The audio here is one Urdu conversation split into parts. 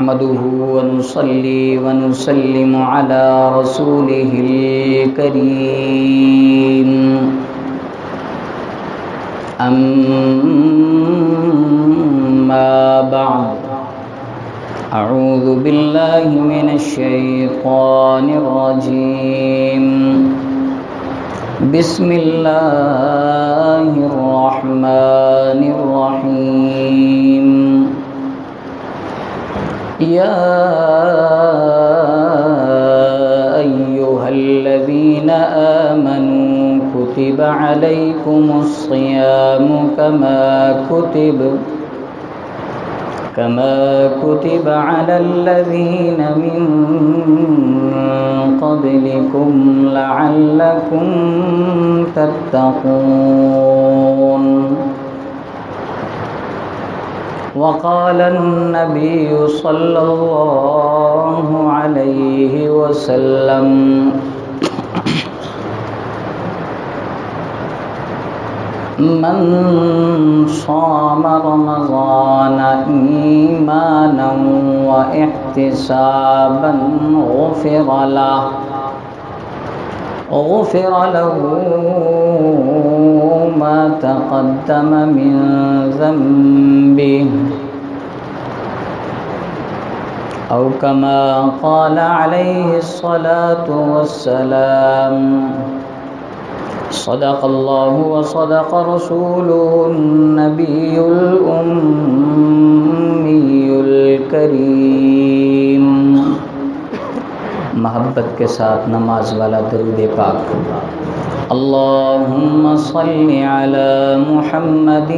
نحمده ونصلي ونسلم على رسوله الكريم أما بعد أعوذ بالله من الشيطان الرجيم بسم الله الرحمن الرحيم يا أيها الذين آمنوا كتب عليكم الصيام كما كتب على الذين من قبلكم لعلكم تتقون وقال النبي صلى الله عليه وسلم من صام رمضان إيمانا واحتسابا غفر له ما تقدم من ذنبه أو كما قال عليه الصلاة والسلام صدق الله وصدق رسوله النبي الأمي الكريم۔ محبت کے ساتھ نماز والا درود پاک۔ اللهم صل على محمد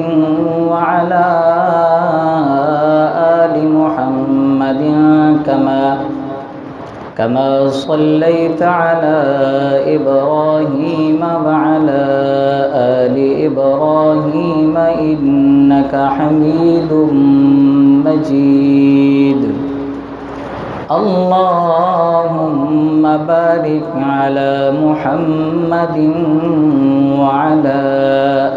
وعلى آل محمد كما صليت على إبراهيم وعلى آل إبراهيم إنك حميد مجيد۔ اللهم بارك على محمد وعلى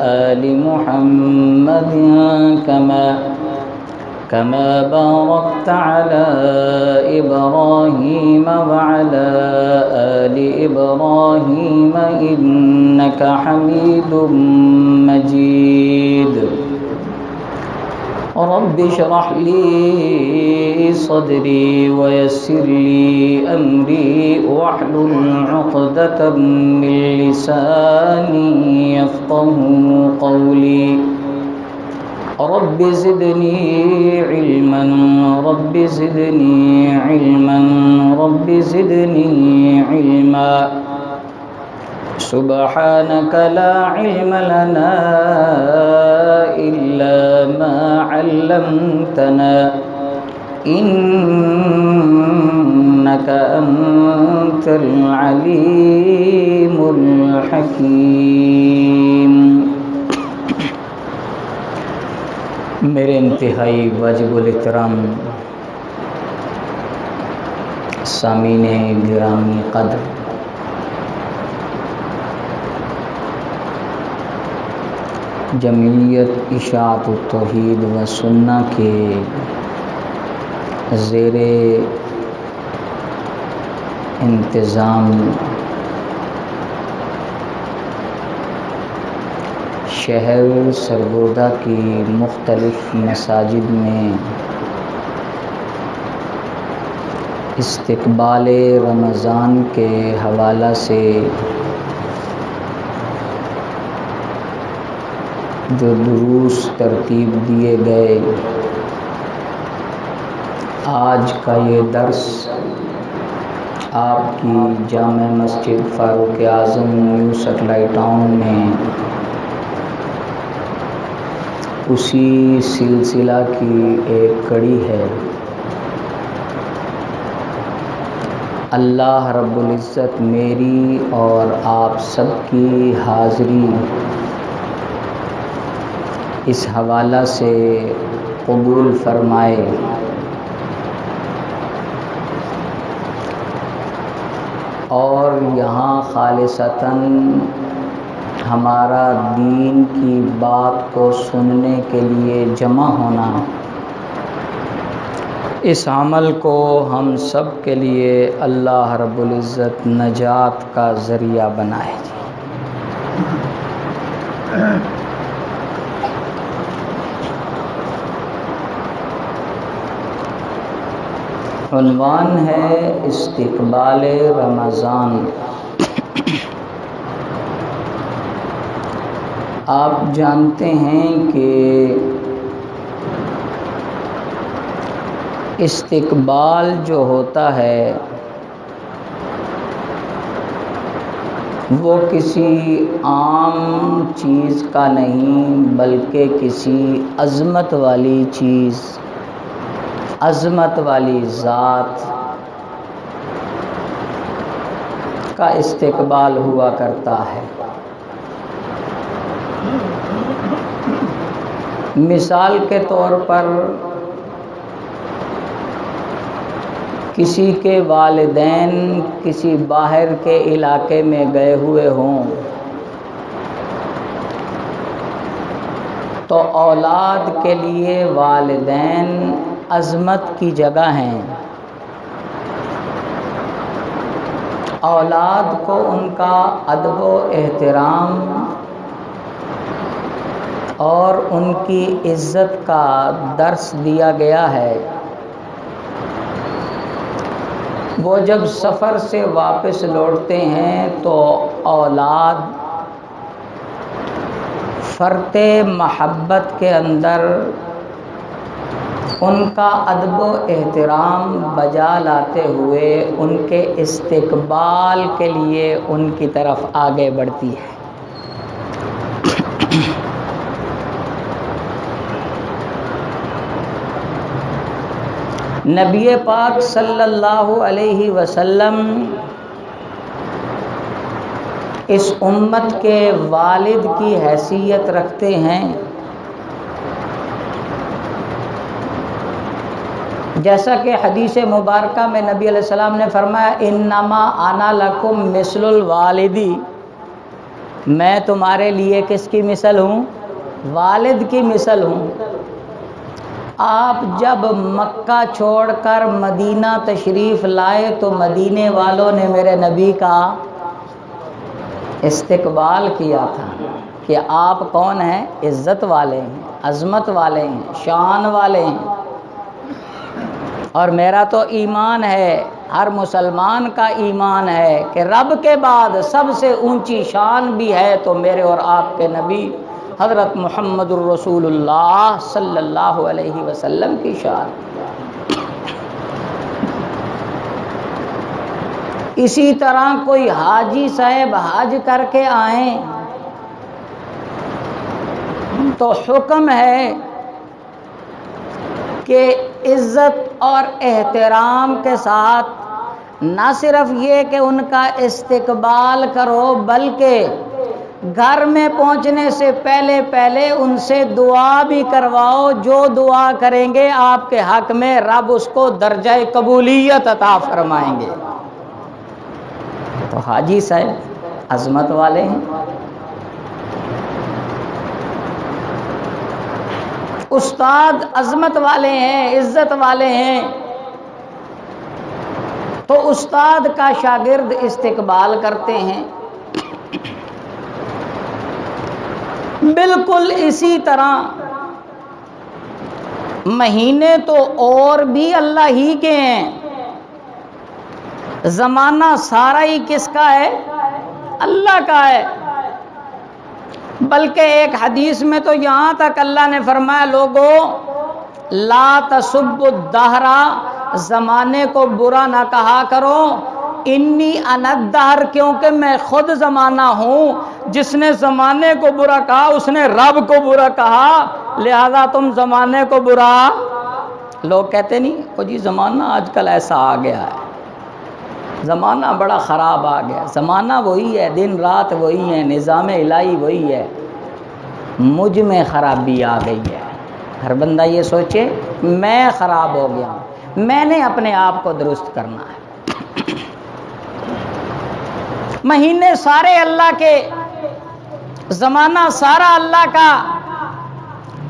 آل محمد كما باركت على إبراهيم وعلى آل إبراهيم إنك حميد مجيد۔ رب اشرح لي صدري ويسر لي أمري واحلل عقدة من لساني يفقهوا قولي۔ رب زدني علما رب زدني علما رب زدني علما سبحانك لا علم لنا إلا ما علمتنا إنك أنت العليم الحكيم۔ میرے انتہائی واجب الاحترام سامعین گرامی قدر، جمعیت اشاعت التوحید و سنہ کے زیر انتظام شہر سرگودا کی مختلف مساجد میں استقبال رمضان کے حوالہ سے جو دروس ترتیب دیے گئے، آج کا یہ درس آپ کی جامع مسجد فاروق اعظم نیو سٹلائی ٹاؤن میں اسی سلسلہ کی ایک کڑی ہے۔ اللہ رب العزت میری اور آپ سب کی حاضری اس حوالہ سے قبول فرمائے۔ اور یہاں خالصتاً ہمارا دین کی بات کو سننے کے لیے جمع ہونا اس عمل کو ہم سب کے لیے اللہ رب العزت نجات کا ذریعہ بنائے. عنوان ہے استقبال رمضان. آپ جانتے ہیں کہ استقبال جو ہوتا ہے وہ کسی عام چیز کا نہیں بلکہ کسی عظمت والی چیز، عظمت والی ذات کا استقبال ہوا کرتا ہے. مثال کے طور پر کسی کے والدین کسی باہر کے علاقے میں گئے ہوئے ہوں تو اولاد کے لیے والدین عظمت کی جگہ ہیں. اولاد کو ان کا ادب و احترام اور ان کی عزت کا درس دیا گیا ہے. وہ جب سفر سے واپس لوٹتے ہیں تو اولاد فرط محبت کے اندر ان کا ادب و احترام بجا لاتے ہوئے ان کے استقبال کے لیے ان کی طرف آگے بڑھتی ہے. نبی پاک صلی اللہ علیہ وسلم اس امت کے والد کی حیثیت رکھتے ہیں. جیسا کہ حدیث مبارکہ میں نبی علیہ السلام نے فرمایا انما انا لکم مثل الوالدی، میں تمہارے لیے کس کی مثل ہوں؟ والد کی مثل ہوں. آپ جب مکہ چھوڑ کر مدینہ تشریف لائے تو مدینے والوں نے میرے نبی کا استقبال کیا تھا کہ آپ کون ہیں؟ عزت والے ہیں، عظمت والے ہیں، شان والے ہیں. اور میرا تو ایمان ہے، ہر مسلمان کا ایمان ہے کہ رب کے بعد سب سے اونچی شان بھی ہے تو میرے اور آپ کے نبی حضرت محمد الرسول اللہ صلی اللہ علیہ وسلم کی شان. اسی طرح کوئی حاجی صاحب حج کر کے آئیں تو حکم ہے کہ عزت اور احترام کے ساتھ نہ صرف یہ کہ ان کا استقبال کرو بلکہ گھر میں پہنچنے سے پہلے ان سے دعا بھی کرواؤ. جو دعا کریں گے آپ کے حق میں رب اس کو درجہ قبولیت عطا فرمائیں گے. تو حاجی صاحب عظمت والے ہیں، استاد عظمت والے ہیں، عزت والے ہیں. تو استاد کا شاگرد استقبال کرتے ہیں. بالکل اسی طرح مہینے تو اور بھی اللہ ہی کے ہیں، زمانہ سارا ہی کس کا ہے؟ اللہ کا ہے. بلکہ ایک حدیث میں تو یہاں تک اللہ نے فرمایا لوگوں لا تسبوا الدہر، زمانے کو برا نہ کہا کرو. انی انا الدہر، کیونکہ میں خود زمانہ ہوں. جس نے زمانے کو برا کہا اس نے رب کو برا کہا، لہذا تم زمانے کو برا. لوگ کہتے نہیں او جی زمانہ آج کل ایسا آ گیا ہے، زمانہ بڑا خراب آ گیا. زمانہ وہی ہے، دن رات وہی ہے، نظام الہی وہی ہے، مجھ میں خرابی آ گئی ہے. ہر بندہ یہ سوچے میں خراب ہو گیا ہوں، میں نے اپنے آپ کو درست کرنا ہے. مہینے سارے اللہ کے، زمانہ سارا اللہ کا،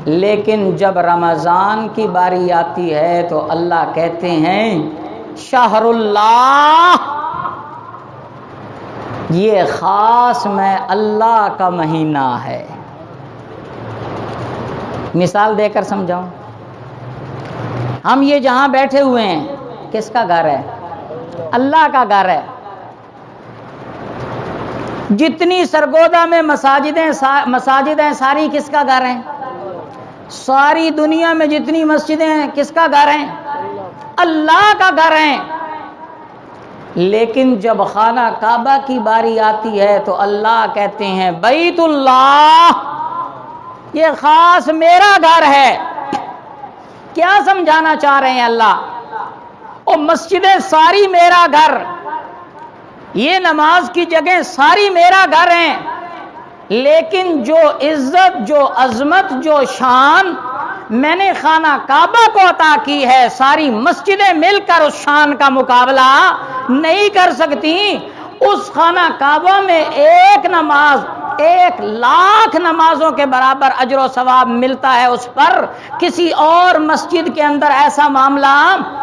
لیکن جب رمضان کی باری آتی ہے تو اللہ کہتے ہیں شہر اللہ، یہ خاص میں اللہ کا مہینہ ہے۔ مثال دے کر سمجھاؤں، ہم یہ جہاں بیٹھے ہوئے ہیں کس کا گھر ہے؟ اللہ کا گھر ہے۔ جتنی سرگودا میں مساجد ہیں ساری کس کا گھر ہیں؟ ساری دنیا میں جتنی مسجدیں ہیں کس کا گھر ہیں؟ اللہ کا گھر ہیں۔ لیکن جب خانہ کعبہ کی باری آتی ہے تو اللہ کہتے ہیں بیت اللہ، یہ خاص میرا گھر ہے۔ کیا سمجھانا چاہ رہے ہیں اللہ؟ اور مسجدیں ساری میرا گھر، یہ نماز کی جگہ ساری میرا گھر ہیں، لیکن جو عزت، جو عظمت، جو شان میں نے خانہ کعبہ کو عطا کی ہے، ساری مسجدیں مل کر اس شان کا مقابلہ نہیں کر سکتی۔ اس خانہ کعبہ میں ایک نماز 1,00,000 نمازوں کے برابر اجر و ثواب ملتا ہے، اس پر کسی اور مسجد کے اندر ایسا معاملہ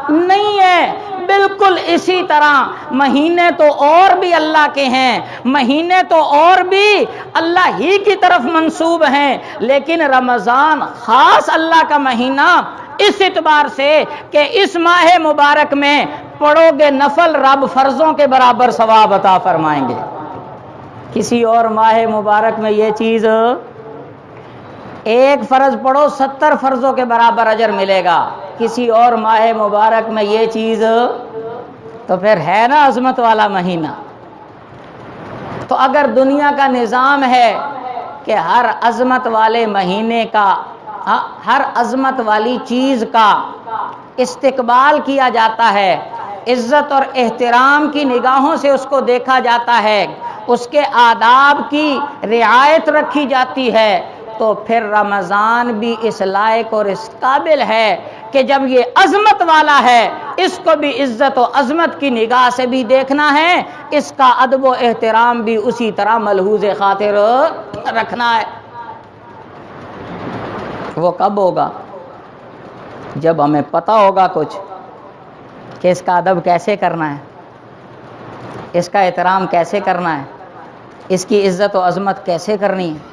نہیں ہے۔ بالکل اسی طرح مہینے تو اور بھی اللہ کے ہیں، مہینے تو اور بھی اللہ ہی کی طرف منسوب ہیں، لیکن رمضان خاص اللہ کا مہینہ اس اعتبار سے کہ اس ماہ مبارک میں پڑھو گے نفل، رب فرضوں کے برابر ثواب عطا فرمائیں گے۔ کسی اور ماہ مبارک میں یہ چیز، ایک فرض پڑھو 70 فرضوں کے برابر اجر ملے گا، کسی اور ماہ مبارک میں یہ چیز، تو پھر ہے نا عظمت والا مہینہ۔ تو اگر دنیا کا نظام ہے کہ ہر عظمت والے مہینے کا، ہر عظمت والی چیز کا استقبال کیا جاتا ہے، عزت اور احترام کی نگاہوں سے اس کو دیکھا جاتا ہے، اس کے آداب کی رعایت رکھی جاتی ہے، تو پھر رمضان بھی اس لائق اور اس قابل ہے کہ جب یہ عظمت والا ہے، اس کو بھی عزت و عظمت کی نگاہ سے بھی دیکھنا ہے، اس کا ادب و احترام بھی اسی طرح ملحوظ خاطر رکھنا ہے۔ وہ کب ہوگا؟ جب ہمیں پتہ ہوگا کچھ کہ اس کا ادب کیسے کرنا ہے، اس کا احترام کیسے کرنا ہے، اس کی عزت و عظمت کیسے کرنی ہے۔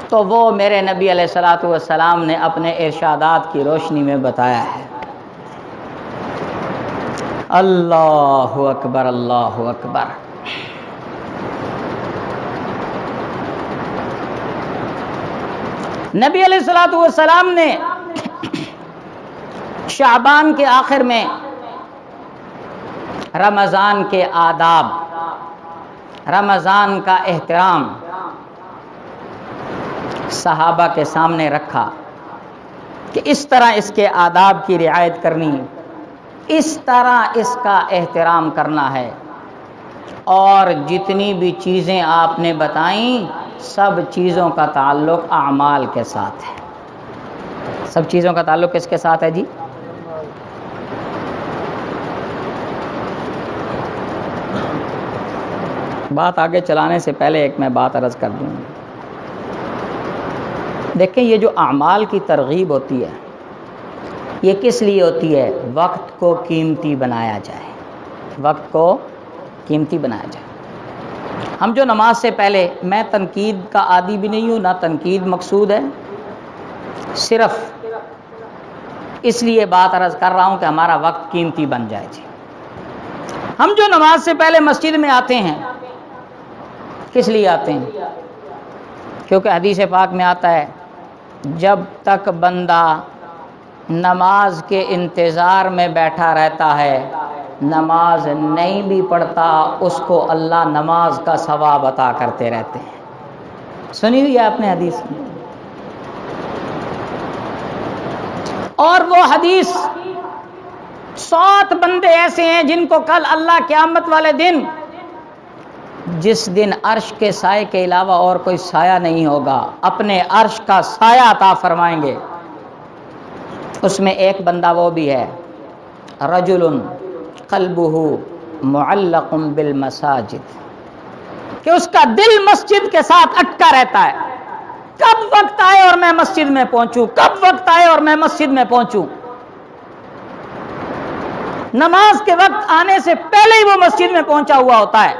تو وہ میرے نبی علیہ الصلوۃ والسلام نے اپنے ارشادات کی روشنی میں بتایا ہے۔ اللہ اکبر، اللہ اکبر۔ نبی علیہ الصلوۃ والسلام نے شعبان کے آخر میں رمضان کے آداب، رمضان کا احترام صحابہ کے سامنے رکھا کہ اس طرح اس کے آداب کی رعایت کرنی ہے، اس طرح اس کا احترام کرنا ہے، اور جتنی بھی چیزیں آپ نے بتائیں سب چیزوں کا تعلق اعمال کے ساتھ ہے۔ سب چیزوں کا تعلق کس کے ساتھ ہے جی؟ بات آگے چلانے سے پہلے ایک میں بات عرض کر دوں۔ دیکھیں، یہ جو اعمال کی ترغیب ہوتی ہے یہ کس لیے ہوتی ہے؟ وقت کو قیمتی بنایا جائے، وقت کو قیمتی بنایا جائے۔ ہم جو نماز سے پہلے، میں تنقید کا عادی بھی نہیں ہوں، نہ تنقید مقصود ہے، صرف اس لیے بات عرض کر رہا ہوں کہ ہمارا وقت قیمتی بن جائے جی۔ ہم جو نماز سے پہلے مسجد میں آتے ہیں کس لیے آتے ہیں؟ کیونکہ حدیث پاک میں آتا ہے جب تک بندہ نماز کے انتظار میں بیٹھا رہتا ہے، نماز نہیں بھی پڑھتا، اس کو اللہ نماز کا ثواب عطا کرتے رہتے ہیں۔ سنی ہوئی ہے آپ نے حدیث؟ اور وہ حدیث 7 بندے ایسے ہیں جن کو کل اللہ قیامت والے دن، جس دن عرش کے سائے کے علاوہ اور کوئی سایہ نہیں ہوگا، اپنے عرش کا سایہ عطا فرمائیں گے۔ اس میں ایک بندہ وہ بھی ہے، رجل قلبہ معلق بالمساجد، کہ اس کا دل مسجد کے ساتھ اٹکا رہتا ہے، کب وقت آئے اور میں مسجد میں پہنچوں، کب وقت آئے اور میں مسجد میں پہنچوں. نماز کے وقت آنے سے پہلے ہی وہ مسجد میں پہنچا ہوا ہوتا ہے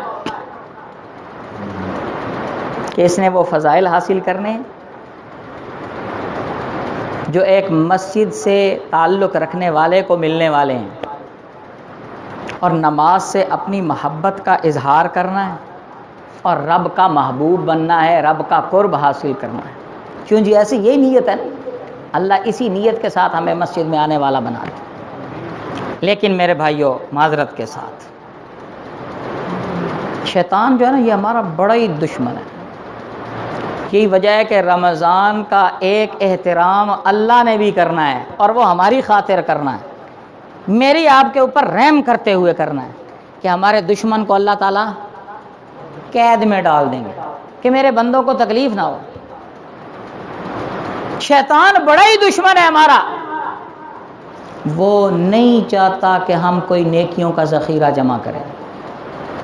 کہ اس نے وہ فضائل حاصل کرنے ہیں جو ایک مسجد سے تعلق رکھنے والے کو ملنے والے ہیں، اور نماز سے اپنی محبت کا اظہار کرنا ہے اور رب کا محبوب بننا ہے، رب کا قرب حاصل کرنا ہے. کیوں جی؟ ایسی یہی نیت ہے نا. اللہ اسی نیت کے ساتھ ہمیں مسجد میں آنے والا بنا دے. لیکن میرے بھائیوں، معذرت کے ساتھ، شیطان جو ہے نا، یہ ہمارا بڑا ہی دشمن ہے. یہی وجہ ہے کہ رمضان کا ایک احترام اللہ نے بھی کرنا ہے، اور وہ ہماری خاطر کرنا ہے، میری آپ کے اوپر رحم کرتے ہوئے کرنا ہے کہ ہمارے دشمن کو اللہ تعالیٰ قید میں ڈال دیں گے کہ میرے بندوں کو تکلیف نہ ہو. شیطان بڑا ہی دشمن ہے ہمارا. وہ نہیں چاہتا کہ ہم کوئی نیکیوں کا ذخیرہ جمع کریں.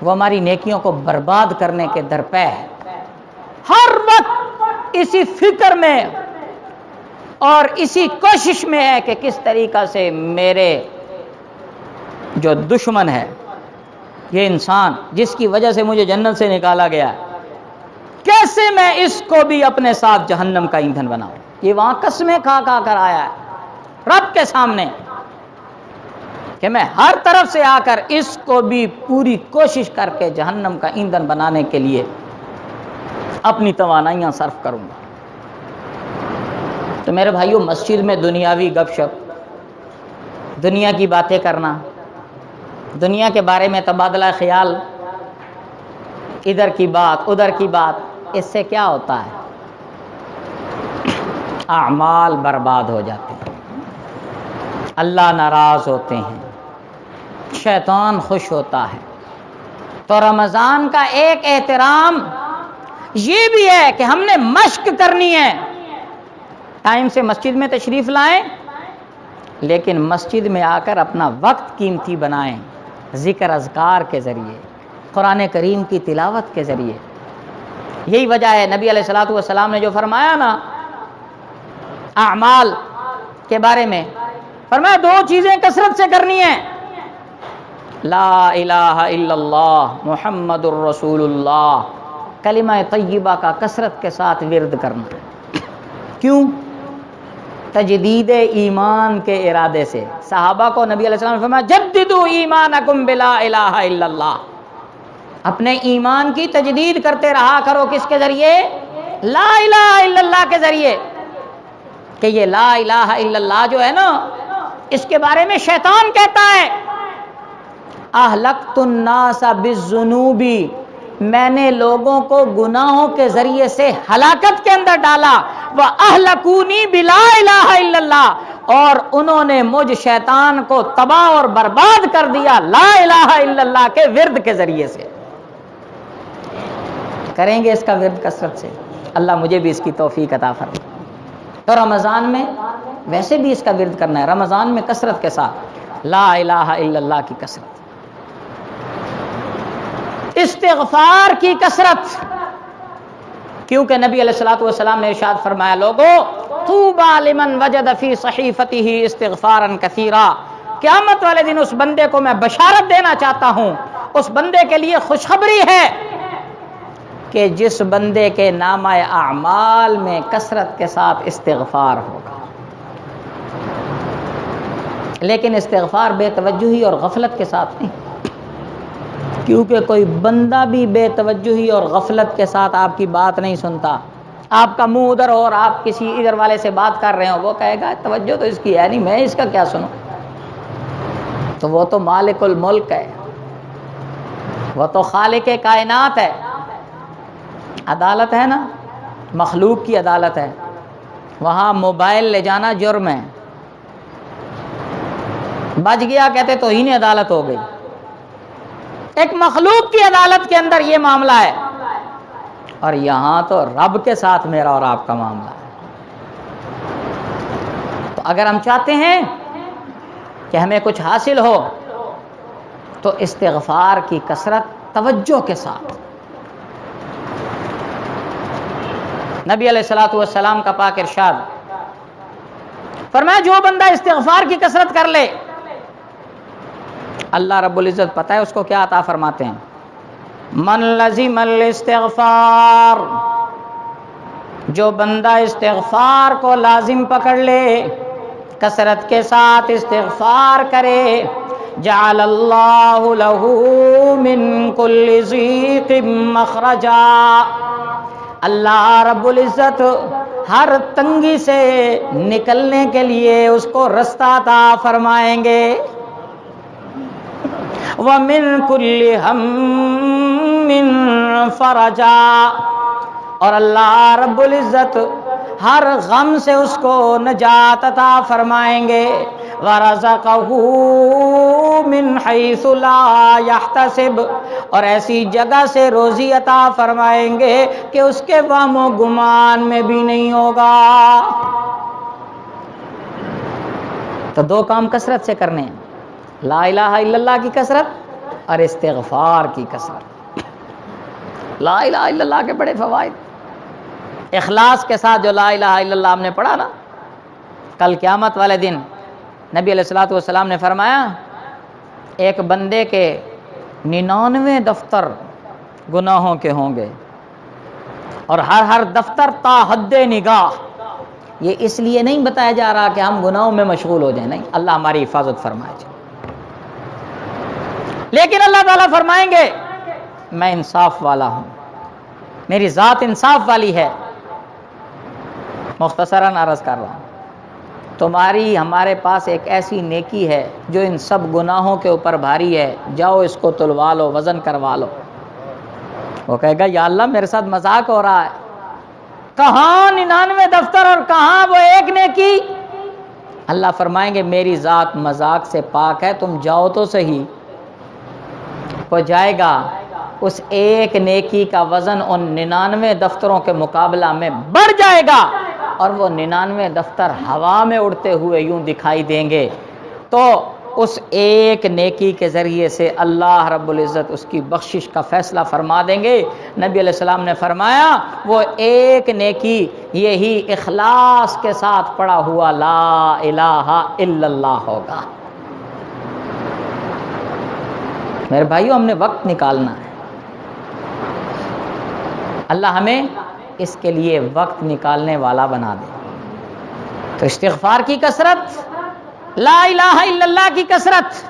وہ ہماری نیکیوں کو برباد کرنے کے درپے ہے. ہر وقت اسی فکر میں اور اسی کوشش میں ہے کہ کس طریقہ سے میرے جو دشمن ہے، یہ انسان جس کی وجہ سے مجھے جنت سے نکالا گیا ہے، کیسے میں اس کو بھی اپنے ساتھ جہنم کا ایندھن بناؤں. یہ وہاں قسمیں کھا کر آیا ہے رب کے سامنے کہ میں ہر طرف سے آ کر اس کو بھی پوری کوشش کر کے جہنم کا ایندھن بنانے کے لیے اپنی توانائیاں صرف کروں گا. تو میرے بھائیوں، مسجد میں دنیاوی گپ شپ، دنیا کی باتیں کرنا، دنیا کے بارے میں تبادلہ خیال، ادھر کی بات ادھر کی بات، اس سے کیا ہوتا ہے؟ اعمال برباد ہو جاتے ہیں، اللہ ناراض ہوتے ہیں، شیطان خوش ہوتا ہے. تو رمضان کا ایک احترام یہ بھی ہے کہ ہم نے مشق کرنی ہے. ٹائم سے مسجد میں تشریف لائیں، لیکن مسجد میں آ کر اپنا وقت قیمتی بنائیں، ذکر اذکار کے ذریعے، قرآن کریم کی تلاوت کے ذریعے. یہی وجہ ہے نبی علیہ الصلوۃ والسلام نے جو فرمایا نا اعمال کے بارے میں، فرمایا دو چیزیں کثرت سے کرنی ہیں: لا الہ الا اللہ محمد الرسول اللہ، کلمہ طیبہ کا کثرت کے ساتھ ورد کرنا. کیوں؟ تجدید ایمان کے ارادے سے. صحابہ کو نبی علیہ السلام نے فرمایا جددوا ایمانکم بلا الہ الا اللہ، اپنے ایمان کی تجدید کرتے رہا کرو. کس کے ذریعے؟ لا الہ الا اللہ کے ذریعے. کہ یہ لا الہ الا اللہ جو ہے نا، اس کے بارے میں شیطان کہتا ہے اہلکت الناس بالذنوب، میں نے لوگوں کو گناہوں کے ذریعے سے ہلاکت کے اندر ڈالا. وَأَهْلَكُونِي بِلَا إِلَٰهَ إِلَّا اللَّهُ، اور انہوں نے مجھ شیطان کو تباہ اور برباد کر دیا لا الہ الا اللہ کے ورد کے ذریعے سے. کریں گے اس کا ورد کثرت سے؟ اللہ مجھے بھی اس کی توفیق عطا فرمائے. تو رمضان میں ویسے بھی اس کا ورد کرنا ہے، رمضان میں کثرت کے ساتھ لا الہ الا اللہ کی کثرت، استغفار کی کثرت. کیونکہ نبی علیہ الصلوۃ والسلام نے ارشاد فرمایا لوگو طوبی لمن وجد فی صحیفته استغفارا کثیرا، قیامت والے دن اس بندے کو میں بشارت دینا چاہتا ہوں، اس بندے کے لیے خوشخبری ہے کہ جس بندے کے نامہ اعمال میں کثرت کے ساتھ استغفار ہوگا. لیکن استغفار بے توجہی اور غفلت کے ساتھ نہیں، کیونکہ کوئی بندہ بھی بے توجہی اور غفلت کے ساتھ آپ کی بات نہیں سنتا. آپ کا منہ ادھر ہو اور آپ کسی ادھر والے سے بات کر رہے ہو، وہ کہے گا توجہ تو اس کی ہے نہیں، میں اس کا کیا سنوں. تو وہ تو مالک الملک ہے، وہ تو خالق کائنات ہے. عدالت ہے نا، مخلوق کی عدالت ہے. وہاں موبائل لے جانا جرم ہے، بچ گیا کہتے تو ہی نہیں عدالت ہو گئی. ایک مخلوق کی عدالت کے اندر یہ معاملہ ہے، اور یہاں تو رب کے ساتھ میرا اور آپ کا معاملہ ہے. تو اگر ہم چاہتے ہیں کہ ہمیں کچھ حاصل ہو تو استغفار کی کثرت توجہ کے ساتھ، نبی علیہ الصلوۃ والسلام کا پاک ارشاد فرمایا جو بندہ استغفار کی کثرت کر لے اللہ رب العزت پتہ ہے اس کو کیا عطا فرماتے ہیں؟ من لزم الاستغفار، جو بندہ استغفار کو لازم پکڑ لے، کثرت کے ساتھ استغفار کرے، جعل اللہ لہ من کل ضیق مخرجا، اللہ رب العزت ہر تنگی سے نکلنے کے لیے اس کو رستہ عطا فرمائیں گے، وَمِن كُلِّ هَمٍّ فَرَجًا، اور اللہ رب العزت ہر غم سے اس کو نجات عطا فرمائیں گے، وَرَزَقَهُ مِنْ حَيْثُ لَا يَحْتَسِبُ، اور ایسی جگہ سے روزی عطا فرمائیں گے کہ اس کے وہم و گمان میں بھی نہیں ہوگا۔ تو دو کام کثرت سے کرنے ہیں، لا الہ الا اللہ کی کثرت اور استغفار کی کثرت۔ لا الہ الا اللہ کے بڑے فوائد، اخلاص کے ساتھ جو لا الہ الا اللہ ہم نے پڑھا نا، کل قیامت والے دن نبی علیہ الصلوۃ والسلام نے فرمایا ایک بندے کے 99 دفتر گناہوں کے ہوں گے، اور ہر دفتر تا حد نگاہ۔ یہ اس لیے نہیں بتایا جا رہا کہ ہم گناہوں میں مشغول ہو جائیں، نہیں، اللہ ہماری حفاظت فرمائے جائے، لیکن اللہ تعالیٰ فرمائیں گے میں انصاف والا ہوں، میری ذات انصاف والی ہے۔ مختصراً عرض کر رہا ہوں، تمہاری ہمارے پاس ایک ایسی نیکی ہے جو ان سب گناہوں کے اوپر بھاری ہے، جاؤ اس کو تلوا لو، وزن کروا لو۔ وہ کہے گا یا اللہ میرے ساتھ مذاق ہو رہا ہے، کہاں 99 دفتر اور کہاں وہ ایک نیکی؟ اللہ فرمائیں گے میری ذات مذاق سے پاک ہے، تم جاؤ تو صحیح۔ وہ جائے گا، اس ایک نیکی کا وزن ان 99 دفتروں کے مقابلہ میں بڑھ جائے گا، اور وہ 99 دفتر ہوا میں اڑتے ہوئے یوں دکھائی دیں گے۔ تو اس ایک نیکی کے ذریعے سے اللہ رب العزت اس کی بخشش کا فیصلہ فرما دیں گے۔ نبی علیہ السلام نے فرمایا وہ ایک نیکی یہی اخلاص کے ساتھ پڑھا ہوا لا الہ الا اللہ ہوگا۔ میرے بھائیوں ہم نے وقت نکالنا ہے، اللہ ہمیں اس کے لیے وقت نکالنے والا بنا دے۔ تو استغفار کی کثرت، لا الہ الا اللہ کی کثرت،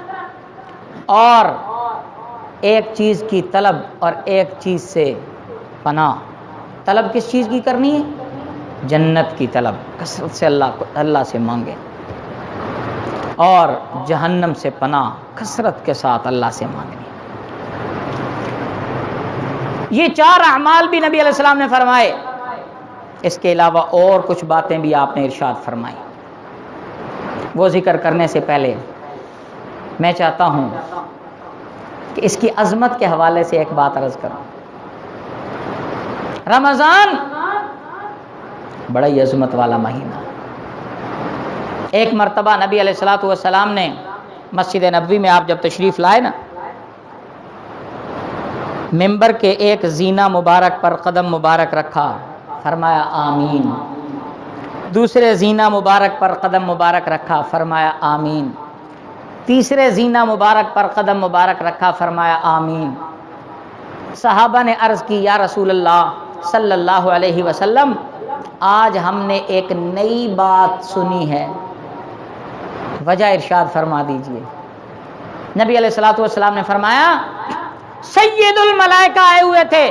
اور ایک چیز کی طلب اور ایک چیز سے پناہ۔ طلب کس چیز کی کرنی ہے؟ جنت کی طلب، کثرت سے اللہ سے مانگے، اور جہنم سے پناہ کثرت کے ساتھ اللہ سے مانگنی۔ یہ 4 اعمال بھی نبی علیہ السلام نے فرمائے، اس کے علاوہ اور کچھ باتیں بھی آپ نے ارشاد فرمائی۔ وہ ذکر کرنے سے پہلے میں چاہتا ہوں کہ اس کی عظمت کے حوالے سے ایک بات عرض کروں۔ رمضان بڑا ہی عظمت والا مہینہ۔ ایک مرتبہ نبی علیہ الصلوۃ والسلام نے مسجد نبوی میں آپ جب تشریف لائے نا، ممبر کے ایک زینہ مبارک پر قدم مبارک رکھا، فرمایا آمین۔ دوسرے زینہ مبارک پر قدم مبارک رکھا، فرمایا آمین۔ تیسرے زینہ مبارک پر قدم مبارک رکھا، فرمایا آمین۔ صحابہ نے عرض کی یا رسول اللہ صلی اللہ علیہ وسلم آج ہم نے ایک نئی بات سنی ہے، وجہ ارشاد فرما دیجئے۔ نبی علیہ الصلوۃ والسلام نے فرمایا سید الملائکہ آئے ہوئے تھے،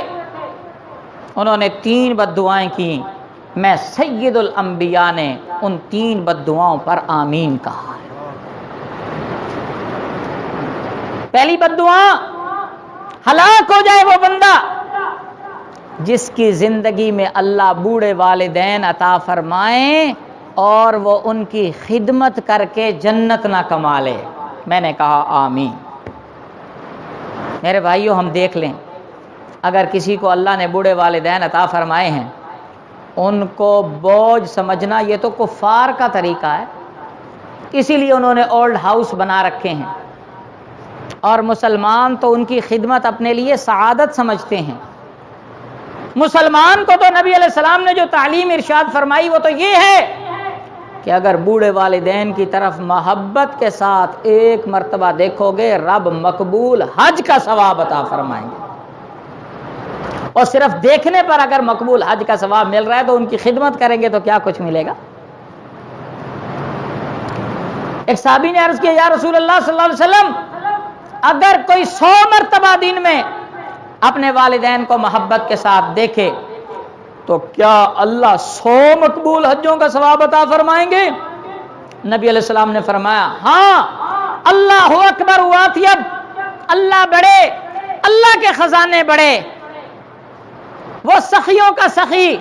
انہوں نے 3 بد دعائیں کی، میں سید الانبیاء نے ان 3 بد دعاؤں پر آمین کہا ہے۔ پہلی بد دعا، ہلاک ہو جائے وہ بندہ جس کی زندگی میں اللہ بوڑھے والدین عطا فرمائیں اور وہ ان کی خدمت کر کے جنت نہ کما لے۔ میں نے کہا آمین۔ میرے بھائیوں ہم دیکھ لیں، اگر کسی کو اللہ نے بوڑھے والدین عطا فرمائے ہیں، ان کو بوجھ سمجھنا یہ تو کفار کا طریقہ ہے، اسی لیے انہوں نے اولڈ ہاؤس بنا رکھے ہیں، اور مسلمان تو ان کی خدمت اپنے لیے سعادت سمجھتے ہیں۔ مسلمان کو تو نبی علیہ السلام نے جو تعلیم ارشاد فرمائی وہ تو یہ ہے کہ اگر بوڑھے والدین کی طرف محبت کے ساتھ ایک مرتبہ دیکھو گے رب مقبول حج کا ثواب عطا فرمائیں گے، اور صرف دیکھنے پر اگر مقبول حج کا ثواب مل رہا ہے تو ان کی خدمت کریں گے تو کیا کچھ ملے گا۔ ایک صحابی نے عرض کیا یا رسول اللہ صلی اللہ علیہ وسلم اگر کوئی 100 مرتبہ دن میں اپنے والدین کو محبت کے ساتھ دیکھے تو کیا اللہ 100 مقبول حجوں کا ثواب عطا فرمائیں گے؟ نبی علیہ السلام نے فرمایا ہاں، اللہ اکبر واطیب، اللہ بڑے، اللہ کے خزانے بڑے، وہ سخیوں کا سخی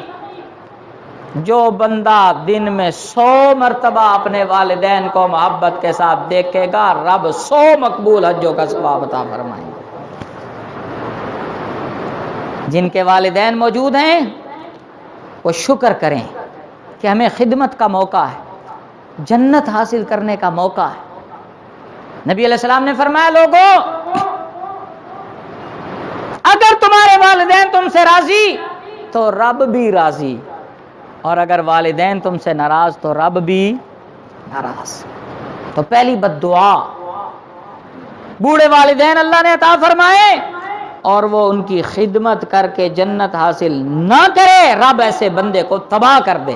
جو بندہ دن میں 100 مرتبہ اپنے والدین کو محبت کے ساتھ دیکھے گا رب 100 مقبول حجوں کا ثواب عطا فرمائیں گے۔ جن کے والدین موجود ہیں وہ شکر کریں کہ ہمیں خدمت کا موقع ہے، جنت حاصل کرنے کا موقع ہے۔ نبی علیہ السلام نے فرمایا لوگوں اگر تمہارے والدین تم سے راضی تو رب بھی راضی، اور اگر والدین تم سے ناراض تو رب بھی ناراض۔ تو پہلی بد دعا بوڑھے والدین اللہ نے عطا فرمائے اور وہ ان کی خدمت کر کے جنت حاصل نہ کرے، رب ایسے بندے کو تباہ کر دے۔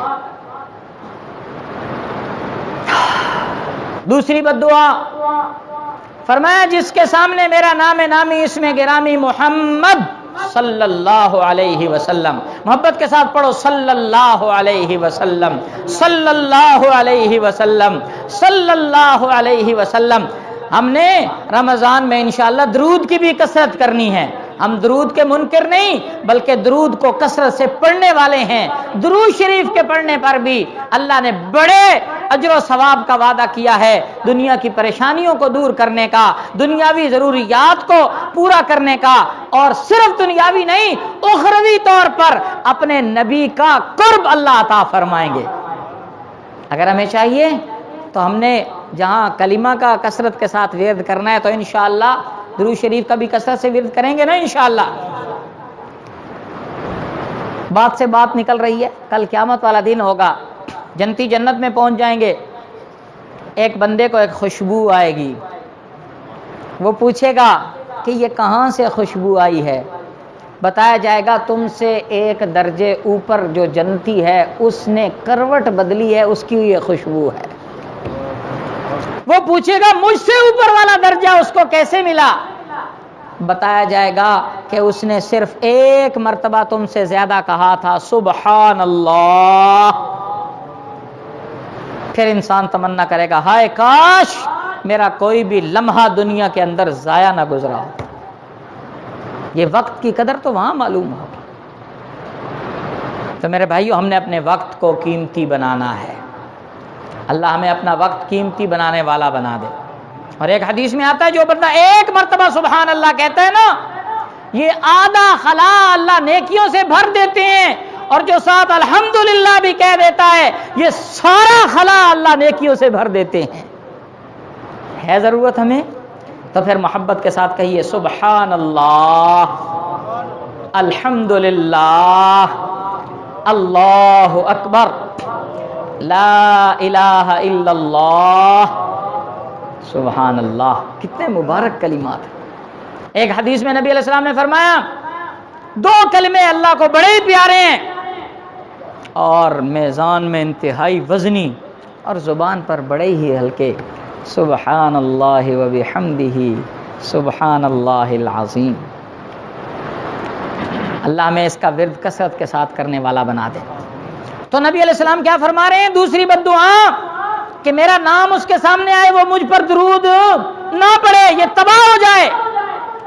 دوسری بد دعا فرمایا جس کے سامنے میرا نام نامی اسم گرامی محمد صلی اللہ علیہ وسلم، محبت کے ساتھ پڑھو صلی اللہ علیہ وسلم، صلی اللہ علیہ وسلم، صلی اللہ علیہ وسلم۔ ہم نے رمضان میں انشاءاللہ درود کی بھی کثرت کرنی ہے، ہم درود کے منکر نہیں بلکہ درود کو کثرت سے پڑھنے والے ہیں۔ درود شریف کے پڑھنے پر بھی اللہ نے بڑے اجر و ثواب کا وعدہ کیا ہے، دنیا کی پریشانیوں کو دور کرنے کا، دنیاوی ضروریات کو پورا کرنے کا، اور صرف دنیاوی نہیں اخروی طور پر اپنے نبی کا قرب اللہ عطا فرمائیں گے۔ اگر ہمیں چاہیے تو ہم نے جہاں کلمہ کا کثرت کے ساتھ ورد کرنا ہے تو انشاءاللہ درود شریف کا بھی کثرت سے ورد کریں گے نا انشاءاللہ۔ بات سے بات نکل رہی ہے، کل قیامت والا دن ہوگا، جنتی جنت میں پہنچ جائیں گے، ایک بندے کو ایک خوشبو آئے گی، وہ پوچھے گا کہ یہ کہاں سے خوشبو آئی ہے؟ بتایا جائے گا تم سے ایک درجے اوپر جو جنتی ہے اس نے کروٹ بدلی ہے، اس کی یہ خوشبو ہے۔ وہ پوچھے گا مجھ سے اوپر والا درجہ اس کو کیسے ملا؟ بتایا جائے گا کہ اس نے صرف ایک مرتبہ تم سے زیادہ کہا تھا سبحان اللہ۔ پھر انسان تمنا کرے گا ہائے کاش میرا کوئی بھی لمحہ دنیا کے اندر ضائع نہ گزرا ہو۔ یہ وقت کی قدر تو وہاں معلوم ہوگی۔ تو میرے بھائیو ہم نے اپنے وقت کو قیمتی بنانا ہے، اللہ ہمیں اپنا وقت قیمتی بنانے والا بنا دے۔ اور ایک حدیث میں آتا ہے جو بندہ ایک مرتبہ سبحان اللہ کہتا ہے نا یہ آدھا خلا اللہ نیکیوں سے بھر دیتے ہیں، اور جو ساتھ الحمدللہ بھی کہہ دیتا ہے یہ سارا خلا اللہ نیکیوں سے بھر دیتے ہیں۔ ہے ضرورت ہمیں تو پھر محبت کے ساتھ کہیے سبحان اللہ، الحمدللہ، اللہ اکبر، لا الہ الا اللہ، سبحان اللہ۔ کتنے مبارک کلمات ہیں۔ ایک حدیث میں نبی علیہ السلام نے فرمایا 2 کلمے اللہ کو بڑے ہی پیارے ہیں اور میزان میں انتہائی وزنی اور زبان پر بڑے ہی ہلکے، سبحان اللہ و بحمدہ سبحان اللہ العظیم۔ اللہ ہمیں اس کا ورد کثرت کے ساتھ کرنے والا بنا دے۔ تو نبی علیہ السلام کیا فرما رہے ہیں؟ دوسری بد دعا کہ میرا نام اس کے سامنے آئے وہ مجھ پر درود نہ پڑے، یہ تباہ ہو جائے۔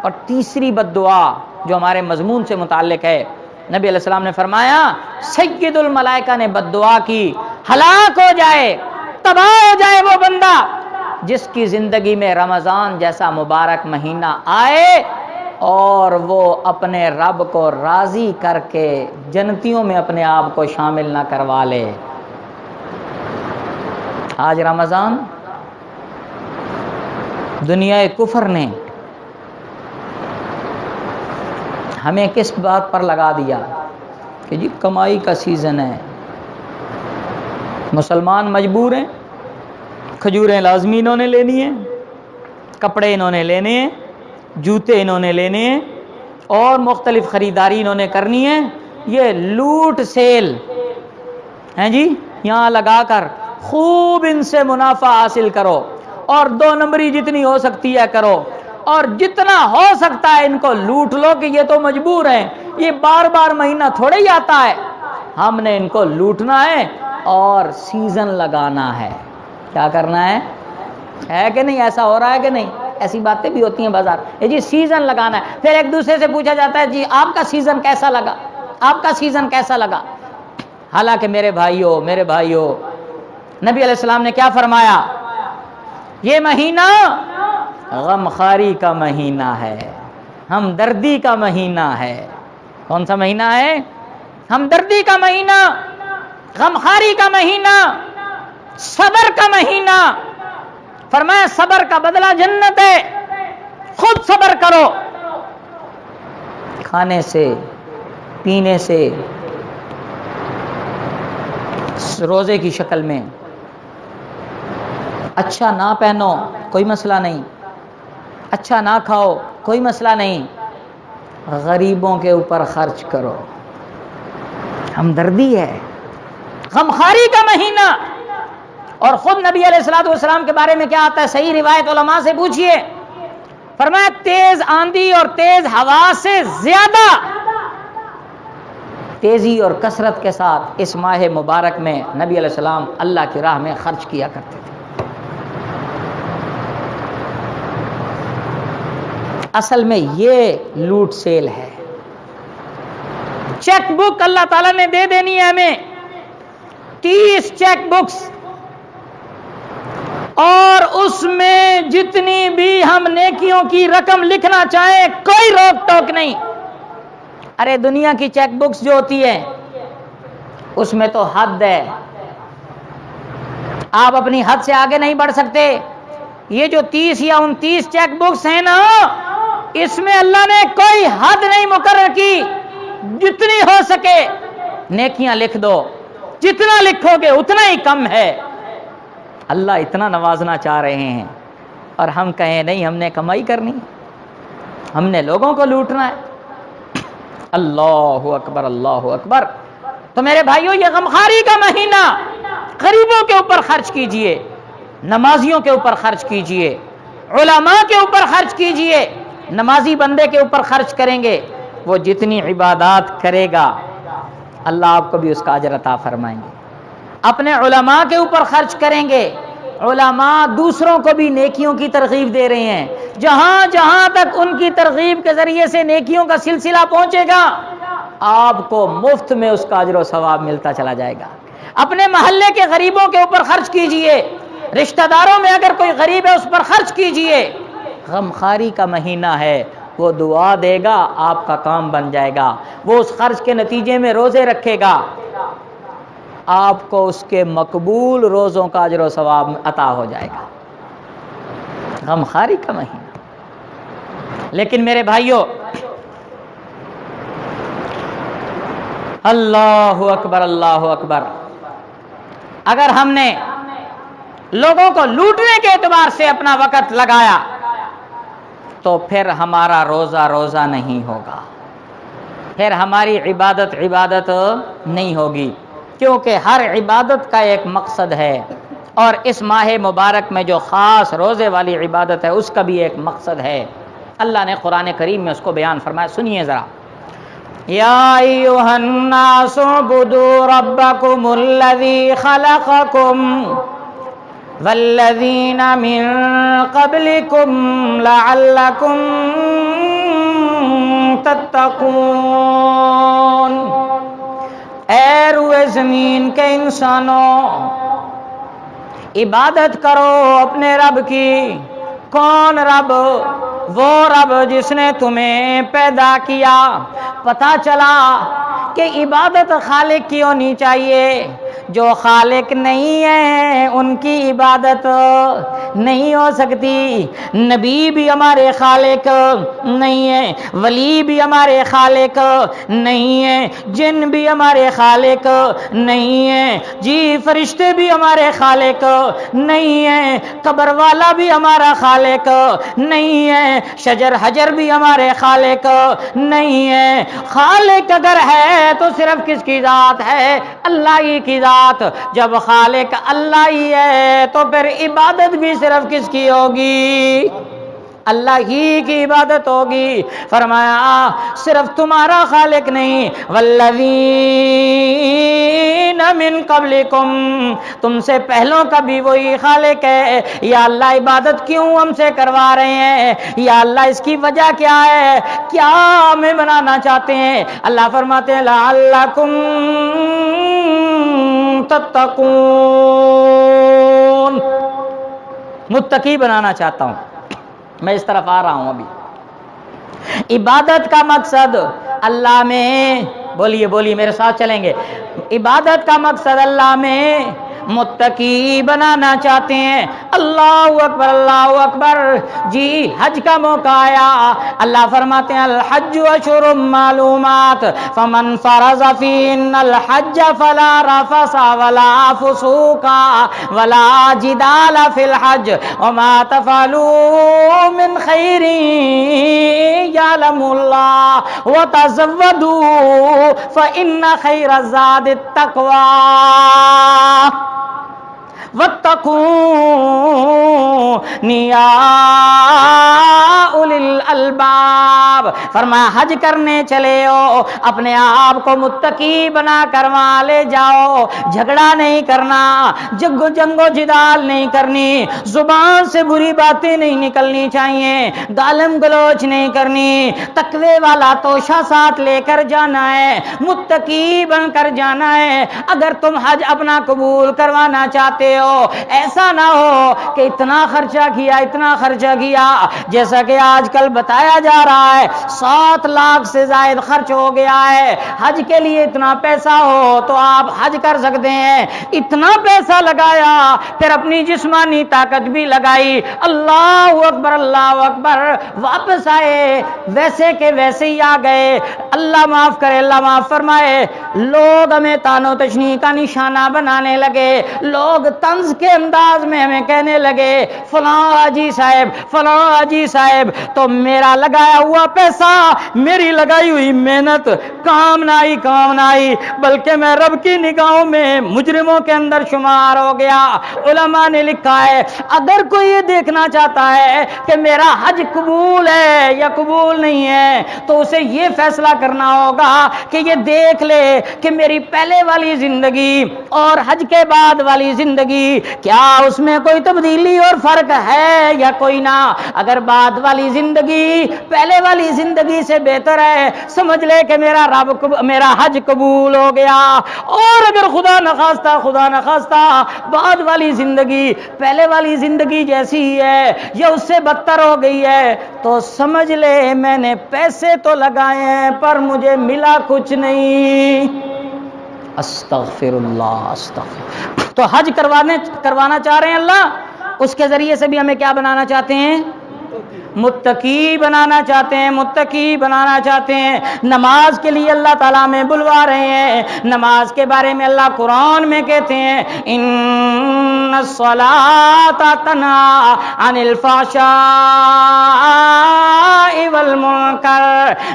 اور تیسری بد دعا جو ہمارے مضمون سے متعلق ہے، نبی علیہ السلام نے فرمایا سید الملائکہ نے بد دعا کی ہلاک ہو جائے، تباہ ہو جائے وہ بندہ جس کی زندگی میں رمضان جیسا مبارک مہینہ آئے اور وہ اپنے رب کو راضی کر کے جنتیوں میں اپنے آپ کو شامل نہ کروا لے۔ آج رمضان دنیا کفر نے ہمیں کس بات پر لگا دیا؟ کہ جی کمائی کا سیزن ہے، مسلمان مجبور ہیں، کھجوریں لازمی انہوں نے لینی ہیں، کپڑے انہوں نے لینے ہیں، جوتے انہوں نے لینے ہیں، اور مختلف خریداری انہوں نے کرنی ہے۔ یہ لوٹ سیل ہیں جی، یہاں لگا کر خوب ان سے منافع حاصل کرو، اور 2 نمبری جتنی ہو سکتی ہے کرو، اور جتنا ہو سکتا ہے ان کو لوٹ لو کہ یہ تو مجبور ہیں، یہ بار بار مہینہ تھوڑے ہی آتا ہے، ہم نے ان کو لوٹنا ہے اور سیزن لگانا ہے۔ کیا کرنا ہے کہ نہیں؟ ایسا ہو رہا ہے کہ نہیں؟ ایسی باتیں بھی ہوتی ہیں بازار، یہ جی سیزن لگانا ہے۔ پھر ایک دوسرے سے پوچھا جاتا ہے جی آپ کا سیزن کیسا لگا، آپ کا سیزن کیسا لگا؟ حالانکہ میرے بھائیوں نبی علیہ السلام نے کیا فرمایا؟ یہ مہینہ غمخواری کا مہینہ ہے، ہمدردی کا مہینہ ہے۔ کون سا مہینہ ہے؟ ہمدردی کا مہینہ، غمخواری کا مہینہ، صبر کا مہینہ۔ فرمایا صبر کا بدلہ جنت ہے، خود صبر کرو، کھانے سے پینے سے، روزے کی شکل میں۔ اچھا نہ پہنو کوئی مسئلہ نہیں، اچھا نہ کھاؤ کوئی مسئلہ نہیں، غریبوں کے اوپر خرچ کرو، ہمدردی ہے، غمخواری کا مہینہ۔ اور خود نبی علیہ الصلوۃ والسلام کے بارے میں کیا آتا ہے؟ صحیح روایت علماء سے پوچھئے، فرمایا تیز آندھی اور تیز ہوا سے زیادہ تیزی اور کثرت کے ساتھ اس ماہ مبارک میں نبی علیہ السلام اللہ کی راہ میں خرچ کیا کرتے تھے۔ اصل میں یہ لوٹ سیل ہے۔ چیک بک اللہ تعالیٰ نے دے دینی ہے ہمیں، 30 چیک بکس، اور اس میں جتنی بھی ہم نیکیوں کی رقم لکھنا چاہیں کوئی روک ٹوک نہیں۔ ارے دنیا کی چیک بکس جو ہوتی ہے اس میں تو حد ہے، آپ اپنی حد سے آگے نہیں بڑھ سکتے۔ یہ جو 30 یا 29 چیک بکس ہیں نا، اس میں اللہ نے کوئی حد نہیں مقرر کی، جتنی ہو سکے نیکیاں لکھ دو، جتنا لکھو گے اتنا ہی کم ہے۔ اللہ اتنا نوازنا چاہ رہے ہیں اور ہم کہیں نہیں ہم نے کمائی کرنی، ہم نے لوگوں کو لوٹنا ہے۔ اللہ اکبر، اللہ اکبر۔ تو میرے بھائیوں یہ غمخواری کا مہینہ، غریبوں کے اوپر خرچ کیجئے، نمازیوں کے اوپر خرچ کیجئے، علماء کے اوپر خرچ کیجئے۔ نمازی بندے کے اوپر خرچ کریں گے، وہ جتنی عبادات کرے گا اللہ آپ کو بھی اس کا اجر عطا فرمائیں گے۔ اپنے علماء کے اوپر خرچ کریں گے، علماء دوسروں کو بھی نیکیوں کی ترغیب دے رہے ہیں، جہاں جہاں تک ان کی ترغیب کے ذریعے سے نیکیوں کا سلسلہ پہنچے گا آپ کو مفت میں اس کا اجر و ثواب ملتا چلا جائے گا۔ اپنے محلے کے غریبوں کے اوپر خرچ کیجئے، رشتہ داروں میں اگر کوئی غریب ہے اس پر خرچ کیجئے۔ غمخواری کا مہینہ ہے، وہ دعا دے گا آپ کا کام بن جائے گا، وہ اس خرچ کے نتیجے میں روزے رکھے گا، آپ کو اس کے مقبول روزوں کا اجر و ثواب عطا ہو جائے گا۔ غمخواری کا مہینہ۔ لیکن میرے بھائیوں اللہ اکبر، اللہ اکبر، اگر ہم نے لوگوں کو لوٹنے کے اعتبار سے اپنا وقت لگایا تو پھر ہمارا روزہ روزہ نہیں ہوگا، پھر ہماری عبادت عبادت نہیں ہوگی، کیونکہ ہر عبادت کا ایک مقصد ہے، اور اس ماہ مبارک میں جو خاص روزے والی عبادت ہے اس کا بھی ایک مقصد ہے۔ اللہ نے قرآن کریم میں اس کو بیان فرمایا، سنیے ذرا۔ یا ایھا الناس اعبدوا ربکم الذی خلقکم والذین من قبلکم لعلکم تتقون۔ اے روئے زمین کے انسانوں، عبادت کرو اپنے رب کی۔ کون رب؟ وہ رب جس نے تمہیں پیدا کیا۔ پتہ چلا کہ عبادت خالق کی ہونی چاہیے، جو خالق نہیں ہے ان کی عبادت نہیں ہو سکتی. نبی بھی ہمارے خالق نہیں ہے, ولی بھی ہمارے خالق نہیں ہے, جن بھی ہمارے خالق نہیں ہے, جی فرشتے بھی ہمارے خالق نہیں ہے, قبر والا بھی ہمارا خالق نہیں ہے, شجر حجر بھی ہمارے خالق نہیں ہے. خالق اگر ہے تو صرف کس کی ذات ہے؟ اللہ ہی کی ذات. جب خالق اللہ ہی ہے تو پھر عبادت بھی صرف کس کی ہوگی؟ اللہ ہی کی عبادت ہوگی. فرمایا صرف تمہارا خالق نہیں, والذین من قبلکم, تم سے پہلوں کا بھی وہی خالق ہے. یا اللہ عبادت کیوں ہم سے کروا رہے ہیں؟ یا اللہ اس کی وجہ کیا ہے؟ کیا ہمیں بنانا چاہتے ہیں؟ اللہ فرماتے ہیں لعلکم تتقون, متقی بنانا چاہتا ہوں. میں اس طرف آ رہا ہوں. ابھی عبادت کا مقصد اللہ میں, بولیے بولیے میرے ساتھ چلیں گے, عبادت کا مقصد اللہ میں متقی بنانا چاہتے ہیں. اللہ اکبر اللہ اکبر. جی حج کا موقع آیا, اللہ فرماتے ہیں الحج اشہر معلومات فمن فرض فیہن الحج فلا رفث ولا فسوق ولا جدال فی الحج وما تفعلوا من خیر یعلم اللہ وتزودوا فإن خیر الزاد التقوی واتقون یا اولی الالباب. فرمایا حج کرنے چلے ہو, اپنے آپ کو متقی بنا کر وہاں لے جاؤ. جھگڑا نہیں کرنا, جنگ و جدال نہیں کرنی, زبان سے بری باتیں نہیں نکلنی چاہیے, گالم گلوچ نہیں کرنی, تقوی والا توشہ ساتھ لے کر جانا ہے, متقی بن کر جانا ہے. اگر تم حج اپنا قبول کروانا چاہتے ہو, ایسا نہ ہو کہ اتنا خرچہ کیا جیسا کہ آج کل بتایا جا رہا ہے 7 لاکھ سے زائد خرچ ہو گیا ہے. حج کے لیے اتنا پیسہ ہو تو آپ حج کر سکتے ہیں. اتنا پیسہ لگایا, پھر اپنی جسمانی طاقت بھی لگائی, اللہ اکبر اللہ اکبر, واپس آئے ویسے کہ ویسے ہی آ گئے. اللہ معاف کرے, اللہ معاف فرمائے. لوگ ہمیں تان و تشنیع کا نشانہ بنانے لگے, لوگ طنز کے انداز میں ہمیں کہنے لگے فلاں حاجی صاحب تو میرا لگایا ہوا پیسہ, میری لگائی ہوئی محنت کام نہ آئی بلکہ میں رب کی نگاہوں میں مجرموں کے اندر شمار ہو گیا. علماء نے لکھا ہے اگر کوئی یہ دیکھنا چاہتا ہے کہ میرا حج قبول ہے یا قبول نہیں ہے تو اسے یہ فیصلہ کرنا ہوگا کہ یہ دیکھ لے کہ میری پہلے والی زندگی اور حج کے بعد والی زندگی کیا اس میں کوئی تبدیلی اور فرق ہے یا کوئی نہ. اگر بعد والی زندگی پہلے والی زندگی سے بہتر ہے, سمجھ لے کہ میرا حج قبول ہو گیا. اور اگر خدا نخواستہ بعد والی زندگی پہلے والی زندگی جیسی ہے یا اس سے بدتر ہو گئی ہے تو سمجھ لے میں نے پیسے تو لگائے ہیں پر مجھے ملا کچھ نہیں. استغفر اللہ استغفر. تو حج کروانا چاہ رہے ہیں اللہ, اس کے ذریعے سے بھی ہمیں کیا بنانا چاہتے ہیں؟ متقی بنانا چاہتے ہیں. نماز کے لیے اللہ تعالیٰ میں بلوا رہے ہیں. نماز کے بارے میں اللہ قرآن میں کہتے ہیں ان الصلاۃ تنہی عن الفحشاء والمنکر.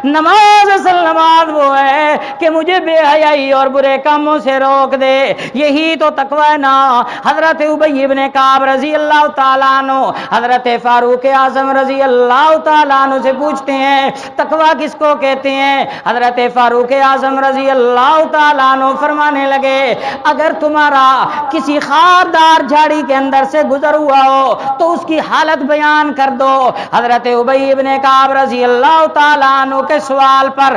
نماز اصل نماز وہ ہے کہ مجھے بے حیائی اور برے کاموں سے روک دے. یہی تو تقوی ہے نا. حضرت ابی ابن کعب رضی اللہ تعالیٰ عنہ حضرت فاروق اعظم رضی اللہ تعالیٰ عنہ سے پوچھتے ہیں تقوی کس کو کہتے ہیں؟ حضرت فاروق اعظم رضی اللہ تعالیٰ عنہ فرمانے لگے اگر تمہارا کسی خاردار جھاڑی کے اندر سے گزر ہوا ہو تو اس کی حالت بیان کر دو. حضرت ابی ابن کعب رضی اللہ تعالیٰ عنہ کے سوال پر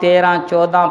13, 14,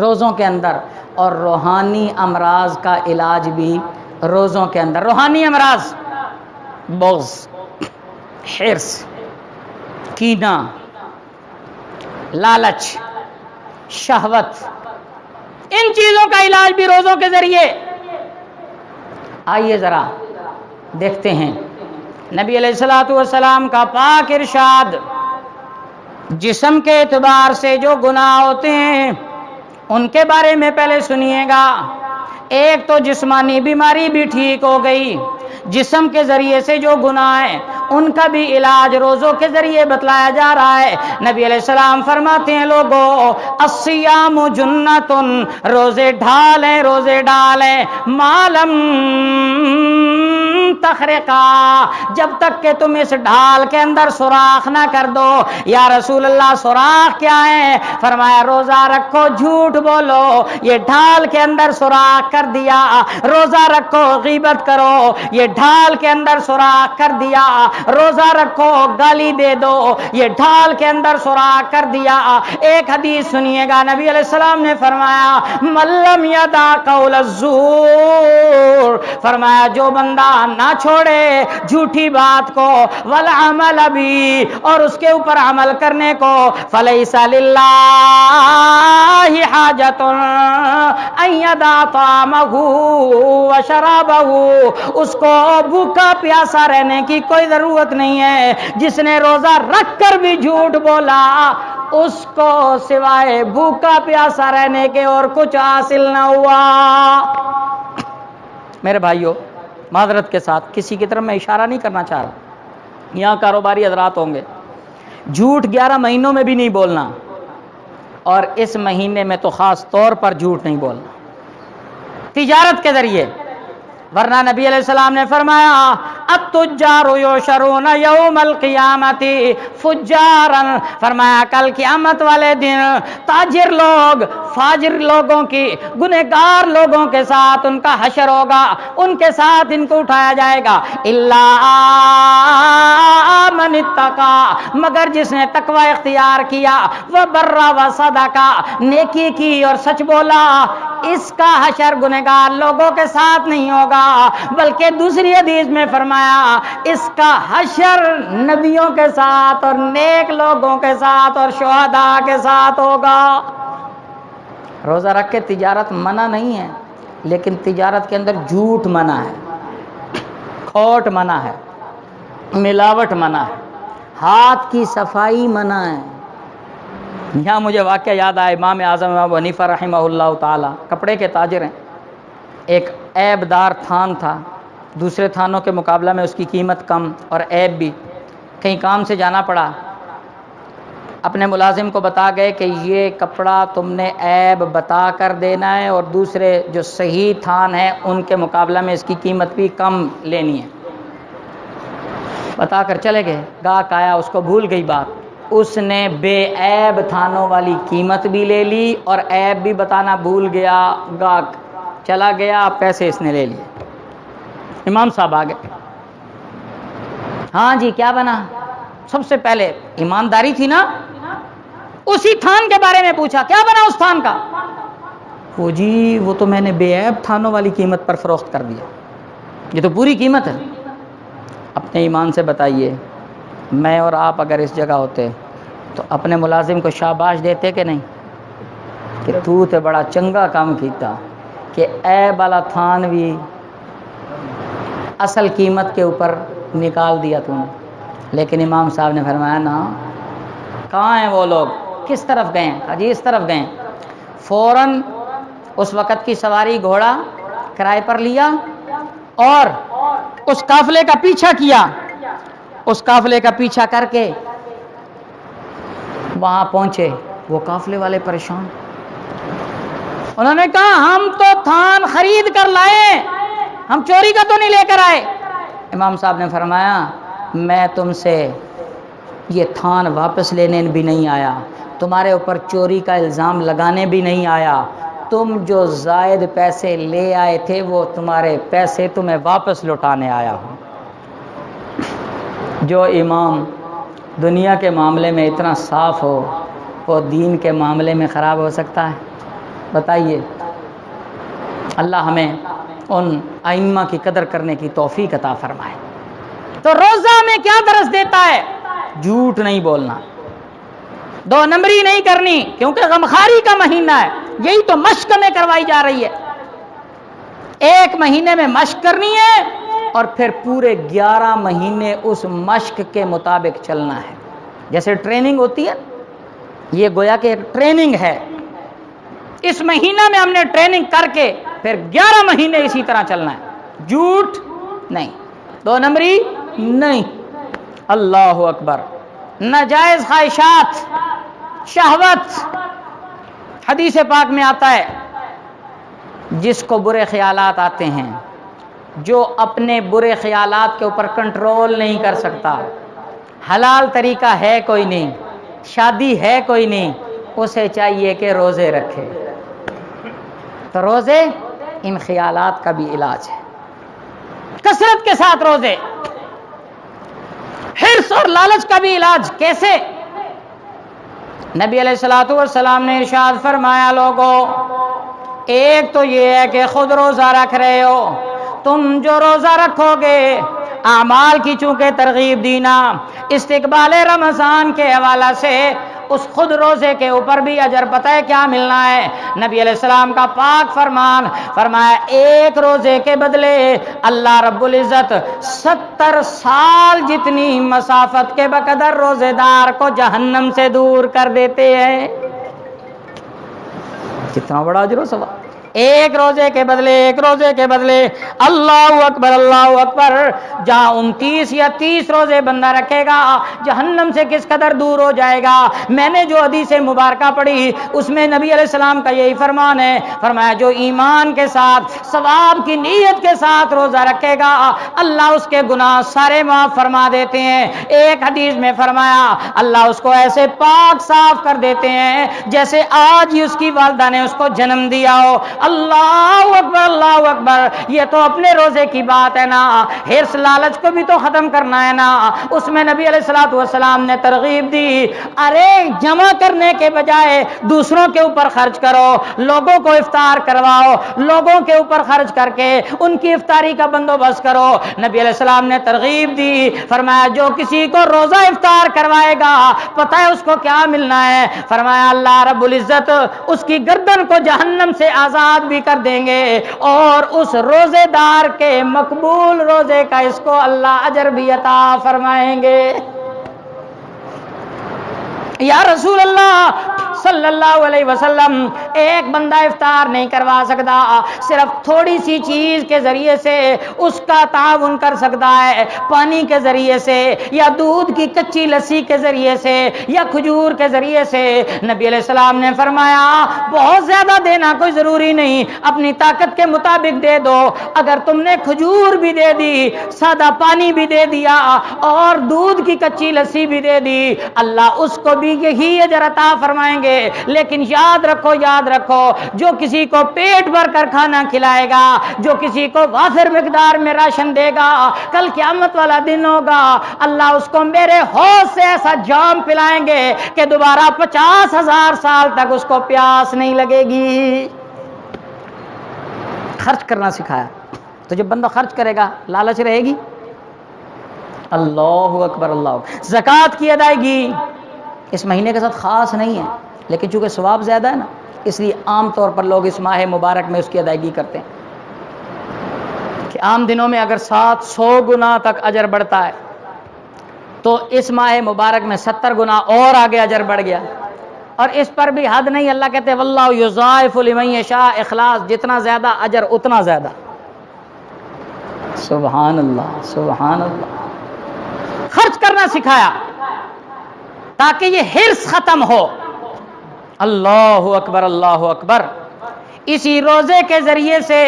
روزوں کے اندر، اور روحانی امراض کا علاج بھی روزوں کے اندر۔ روحانی امراض، بغض، حرص، کینہ، لالچ، شہوت، ان چیزوں کا علاج بھی روزوں کے ذریعے۔ آئیے ذرا دیکھتے ہیں نبی علیہ الصلوۃ والسلام کا پاک ارشاد، جسم کے اعتبار سے جو گناہ ہوتے ہیں ان کے بارے میں پہلے سنیے گا۔ ایک تو جسمانی بیماری بھی ٹھیک ہو گئی، جسم کے ذریعے سے جو گناہ ہیں ان کا بھی علاج روزوں کے ذریعے بتلایا جا رہا ہے۔ نبی علیہ السلام فرماتے ہیں، لوگو الصیام جنۃ، روزے ڈھال ہیں، روزے ڈال ہیں، معلم تخرقا، جب تک کہ تم اس ڈھال کے اندر سوراخ نہ کر دو۔ یا رسول اللہ سوراخ کیا ہے؟ فرمایا روزہ رکھو، جھوٹ بولو، یہ ڈھال کے اندر سوراخ کر دیا۔ روزہ رکھو، غیبت کرو، یہ ڈھال کے اندر سوراخ کر دیا۔ روزہ رکھو، گالی دے دو، یہ ڈھال کے اندر سوراخ کر دیا۔ ایک حدیث سنیے گا، نبی علیہ السلام نے فرمایا من لم یدع قول الزور، فرمایا جو بندہ نہ چھوڑے جھوٹی بات کو، والعمل بھی، اور اس کے اوپر عمل کرنے کو، فلیس للہ حاجۃ ان یدع طعامہ وشرابہ، اس کو بھوکا پیاسا رہنے کی کوئی ضرورت نہیں ہے۔ جس نے روزہ رکھ کر بھی جھوٹ بولا، اس کو سوائے بھوکا پیاسا رہنے کے اور کچھ حاصل نہ ہوا۔ میرے بھائیوں، معذرت کے ساتھ کسی کی طرف میں اشارہ نہیں کرنا چاہ رہا، یہاں کاروباری حضرات ہوں گے، جھوٹ 11 مہینوں میں بھی نہیں بولنا، اور اس مہینے میں تو خاص طور پر جھوٹ نہیں بولنا تجارت کے ذریعے، ورنہ نبی علیہ السلام نے فرمایا التجار یحشرون یوم القیامت فجارا، فرمایا کل قیامت والے دن تاجر لوگ فاجر لوگوں کی، گنہگار لوگوں کے ساتھ ان کا حشر ہوگا، ان کے ساتھ ان کو اٹھایا جائے گا، الا من اتقا، مگر جس نے تقوی اختیار کیا، وبر وصدقا، نیکی کی اور سچ بولا، اس کا حشر گنہگار لوگوں کے ساتھ نہیں ہوگا، بلکہ دوسری حدیث میں فرمایا اس کا حشر نبیوں کے ساتھ اور نیک لوگوں کے ساتھ اور شہداء کے ساتھ ہوگا۔ روزہ رکھ کے تجارت منع نہیں ہے، لیکن تجارت کے اندر جھوٹ منع ہے، کھوٹ منع ہے، ملاوٹ منع ہے، ہاتھ کی صفائی منع ہے۔ یہاں مجھے واقعہ یاد آیا، امام اعظم ابو حنیفہ رحمہ اللہ تعالی کپڑے کے تاجر ہیں، ایک عیب دار تھان تھا، دوسرے تھانوں کے مقابلہ میں اس کی قیمت کم اور عیب بھی، کہیں کام سے جانا پڑا، اپنے ملازم کو بتا گئے کہ یہ کپڑا تم نے عیب بتا کر دینا ہے اور دوسرے جو صحیح تھان ہے ان کے مقابلہ میں اس کی قیمت بھی کم لینی ہے۔ بتا کر چلے گئے، گاہک آیا، اس کو بھول گئی بات، اس نے بے عیب تھانوں والی قیمت بھی لے لی اور عیب بھی بتانا بھول گیا، گاہک چلا گیا، پیسے اس نے لے لیے۔ امام صاحب آ گئے، ہاں جی کیا بنا؟ سب سے پہلے ایمانداری تھی نا، اسی تھان کے بارے میں پوچھا، کیا بنا اس تھان کا؟ وہ جی وہ تو میں نے بے عیب تھانوں والی قیمت پر فروخت کر دیا، یہ تو پوری قیمت ہے۔ اپنے ایمان سے بتائیے، میں اور آپ اگر اس جگہ ہوتے تو اپنے ملازم کو شاباش دیتے کہ نہیں، کہ تو تے بڑا چنگا کام کیتا، کہ عیب والا تھان بھی اصل قیمت کے اوپر نکال دیا تو نے۔ لیکن امام صاحب نے فرمایا نا، کہاں ہیں وہ لوگ، کس طرف گئے ہیں؟ جی اس طرف گئے ہیں۔ فوراً اس وقت کی سواری گھوڑا کرائے پر لیا اور اس قافلے کا پیچھا کیا، اس قافلے کا پیچھا کر کے وہاں پہنچے۔ وہ قافلے والے پریشان، انہوں نے کہا ہم تو تھان خرید کر لائے، ہم چوری کا تو نہیں لے کر آئے۔ امام صاحب نے فرمایا میں تم سے یہ تھان واپس لینے بھی نہیں آیا، تمہارے اوپر چوری کا الزام لگانے بھی نہیں آیا، تم جو زائد پیسے لے آئے تھے وہ تمہارے پیسے تمہیں واپس لوٹانے آیا ہوں۔ جو امام دنیا کے معاملے میں اتنا صاف ہو، وہ دین کے معاملے میں خراب ہو سکتا ہے؟ بتائیے، اللہ ہمیں ان ائمہ کی قدر کرنے کی توفیق عطا فرمائے۔ تو روزہ میں کیا درس دیتا ہے؟ جھوٹ نہیں بولنا، دو نمبری نہیں کرنی، کیونکہ غمخواری کا مہینہ ہے، یہی تو مشق میں کروائی جا رہی ہے۔ ایک مہینے میں مشق کرنی ہے اور پھر پورے 11 مہینے اس مشق کے مطابق چلنا ہے۔ جیسے ٹریننگ ہوتی ہے، یہ گویا کہ ایک ٹریننگ ہے، اس مہینہ میں ہم نے ٹریننگ کر کے پھر 11 مہینے اسی طرح چلنا ہے، جھوٹ نہیں، دو نمبری نہیں۔ اللہ اکبر۔ ناجائز خواہشات، شہوت، حدیث پاک میں آتا ہے جس کو برے خیالات آتے ہیں، جو اپنے برے خیالات کے اوپر کنٹرول نہیں کر سکتا، حلال طریقہ ہے کوئی نہیں، شادی ہے کوئی نہیں، اسے چاہیے کہ روزے رکھے۔ تو روزے ان خیالات کا بھی علاج ہے، کثرت کے ساتھ روزے۔ حرص اور لالچ کا بھی علاج کیسے؟ نبی علیہ الصلوۃ والسلام نے ارشاد فرمایا، لوگوں ایک تو یہ ہے کہ خود روزہ رکھ رہے ہو، تم جو روزہ رکھو گے، اعمال کی چونکہ ترغیب دینا استقبال رمضان کے حوالہ سے، اس خود روزے کے اوپر بھی اجر پتہ ہے کیا ملنا ہے؟ نبی علیہ السلام کا پاک فرمان، فرمایا ایک روزے کے بدلے اللہ رب العزت 70 سال جتنی مسافت کے بقدر روزے دار کو جہنم سے دور کر دیتے ہیں۔ کتنا بڑا اجر و ثواب، ایک روزے کے بدلے، ایک روزے کے بدلے۔ اللہ اکبر، اللہ اکبر۔ جہاں 29 یا 30 روزے بندہ رکھے گا، جہنم سے کس قدر دور ہو جائے گا۔ میں نے جو حدیث مبارکہ پڑھی اس میں نبی علیہ السلام کا یہی فرمان ہے، فرمایا جو ایمان کے ساتھ، ثواب کی نیت کے ساتھ روزہ رکھے گا، اللہ اس کے گناہ سارے معاف فرما دیتے ہیں۔ ایک حدیث میں فرمایا اللہ اس کو ایسے پاک صاف کر دیتے ہیں جیسے آج ہی اس کی والدہ نے اس کو جنم دیا ہو۔ اللہ اکبر، اللہ اکبر۔ یہ تو اپنے روزے کی بات ہے نا، حرص لالچ کو بھی تو ختم کرنا ہے نا۔ اس میں نبی علیہ الصلوۃ والسلام نے ترغیب دی، ارے جمع کرنے کے بجائے دوسروں کے اوپر خرچ کرو، لوگوں کو افطار کرواؤ، لوگوں کے اوپر خرچ کر کے ان کی افطاری کا بندوبست کرو۔ نبی علیہ السلام نے ترغیب دی، فرمایا جو کسی کو روزہ افطار کروائے گا پتہ ہے اس کو کیا ملنا ہے؟ فرمایا اللہ رب العزت اس کی گردن کو جہنم سے آزاد بھی کر دیں گے، اور اس روزے دار کے مقبول روزے کا اس کو اللہ اجر بھی عطا فرمائیں گے۔ یا رسول اللہ صلی اللہ علیہ وسلم، ایک بندہ افطار نہیں کروا سکتا، صرف تھوڑی سی چیز کے ذریعے سے اس کا تعاون کر سکتا ہے، پانی کے ذریعے سے یا دودھ کی کچی لسی کے ذریعے سے یا کھجور کے ذریعے سے۔ نبی علیہ السلام نے فرمایا بہت زیادہ دینا کوئی ضروری نہیں، اپنی طاقت کے مطابق دے دو۔ اگر تم نے کھجور بھی دے دی، سادہ پانی بھی دے دیا اور دودھ کی کچی لسی بھی دے دی، اللہ اس کو بھی یہی اجر عطا فرمائیں گے۔ لیکن یاد رکھو، یاد رکھو، جو کسی کو پیٹ بھر کر کھانا کھلائے گا، جو کسی کو وافر مقدار میں راشن دے گا، کل قیامت والا دن ہوگا، اللہ اس کو میرے حوض سے ایسا جام پلائیں گے کہ دوبارہ 50,000 سال تک اس کو پیاس نہیں لگے گی۔ خرچ کرنا سکھایا، تو جب بندہ خرچ کرے گا لالچ رہے گی۔ اللہ اکبر، اللہ اکبر۔ زکوٰۃ کی ادائیگی اس مہینے کے ساتھ خاص نہیں ہے، لیکن چونکہ ثواب زیادہ ہے نا، اس لیے عام طور پر لوگ اس ماہ مبارک میں اس کی ادائیگی کرتے ہیں کہ عام دنوں میں اگر 700 گنا تک اجر بڑھتا ہے تو اس ماہ مبارک میں 70 گنا اور آگے اجر بڑھ گیا، اور اس پر بھی حد نہیں۔ اللہ کہتے ہیں واللہ یضاعف لمن یشاء، اخلاص، جتنا زیادہ اجر اتنا زیادہ۔ سبحان اللہ، سبحان اللہ۔ خرچ کرنا سکھایا تاکہ یہ حرص ختم ہو۔ اللہ اکبر، اللہ اکبر۔ اسی روزے کے ذریعے سے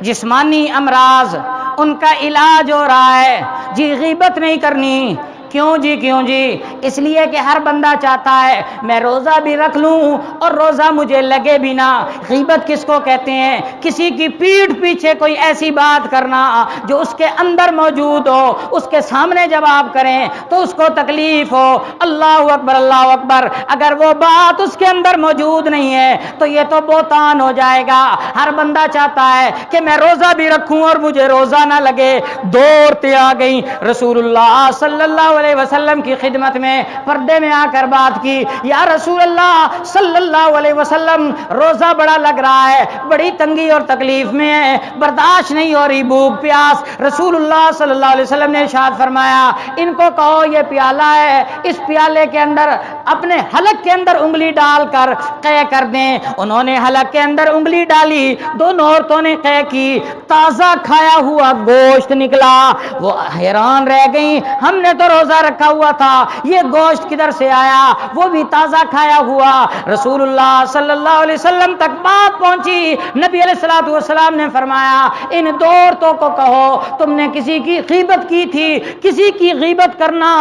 جسمانی امراض ان کا علاج ہو رہا ہے۔ جی غیبت نہیں کرنی، کیوں جی کیوں جی؟ اس لیے کہ ہر بندہ چاہتا ہے میں روزہ بھی رکھ لوں اور روزہ مجھے لگے بھی نہ۔ غیبت کس کو کہتے ہیں؟ کسی کی پیٹھ پیچھے کوئی ایسی بات کرنا جو اس کے اندر موجود ہو، اس کے سامنے جب آپ کریں تو اس کو تکلیف ہو۔ اللہ اکبر اللہ اکبر، اگر وہ بات اس کے اندر موجود نہیں ہے تو یہ تو بہتان ہو جائے گا۔ ہر بندہ چاہتا ہے کہ میں روزہ بھی رکھوں اور مجھے روزہ نہ لگے۔ دو عورتیں آ گئیں رسول اللہ صلی اللہ علیہ وسلم کی خدمت میں، پردے میں آ کر بات کی، یا رسول اللہ صلی اللہ علیہ وسلم روزہ بڑا لگ رہا ہے، بڑی تنگی اور تکلیف میں ہے، برداشت نہیں ہو رہی، بھوک پیاس۔ رسول اللہ صلی اللہ علیہ وسلم نے ارشاد فرمایا ان کو کہو یہ پیالہ ہے، اس پیالے کے اندر اپنے حلق کے اندر انگلی ڈال کر قے کر دیں۔ انہوں نے حلق کے اندر انگلی ڈالی، دونوں عورتوں نے قے کی، تازہ کھایا ہوا گوشت نکلا۔ وہ حیران رہ گئیں، ہم نے تو روزہ رکھا ہوا تھا، یہ گوشت کدھر سے آیا؟ وہ بھی تازہ کھایا ہوا۔ رسول اللہ صلی اللہ علیہ وسلم تک بات پہنچی، نبی علیہ الصلوۃ والسلام نے فرمایا ان دو عورتوں کو کہو تم نے کسی کی غیبت کی تھی، کسی کی غیبت کرنا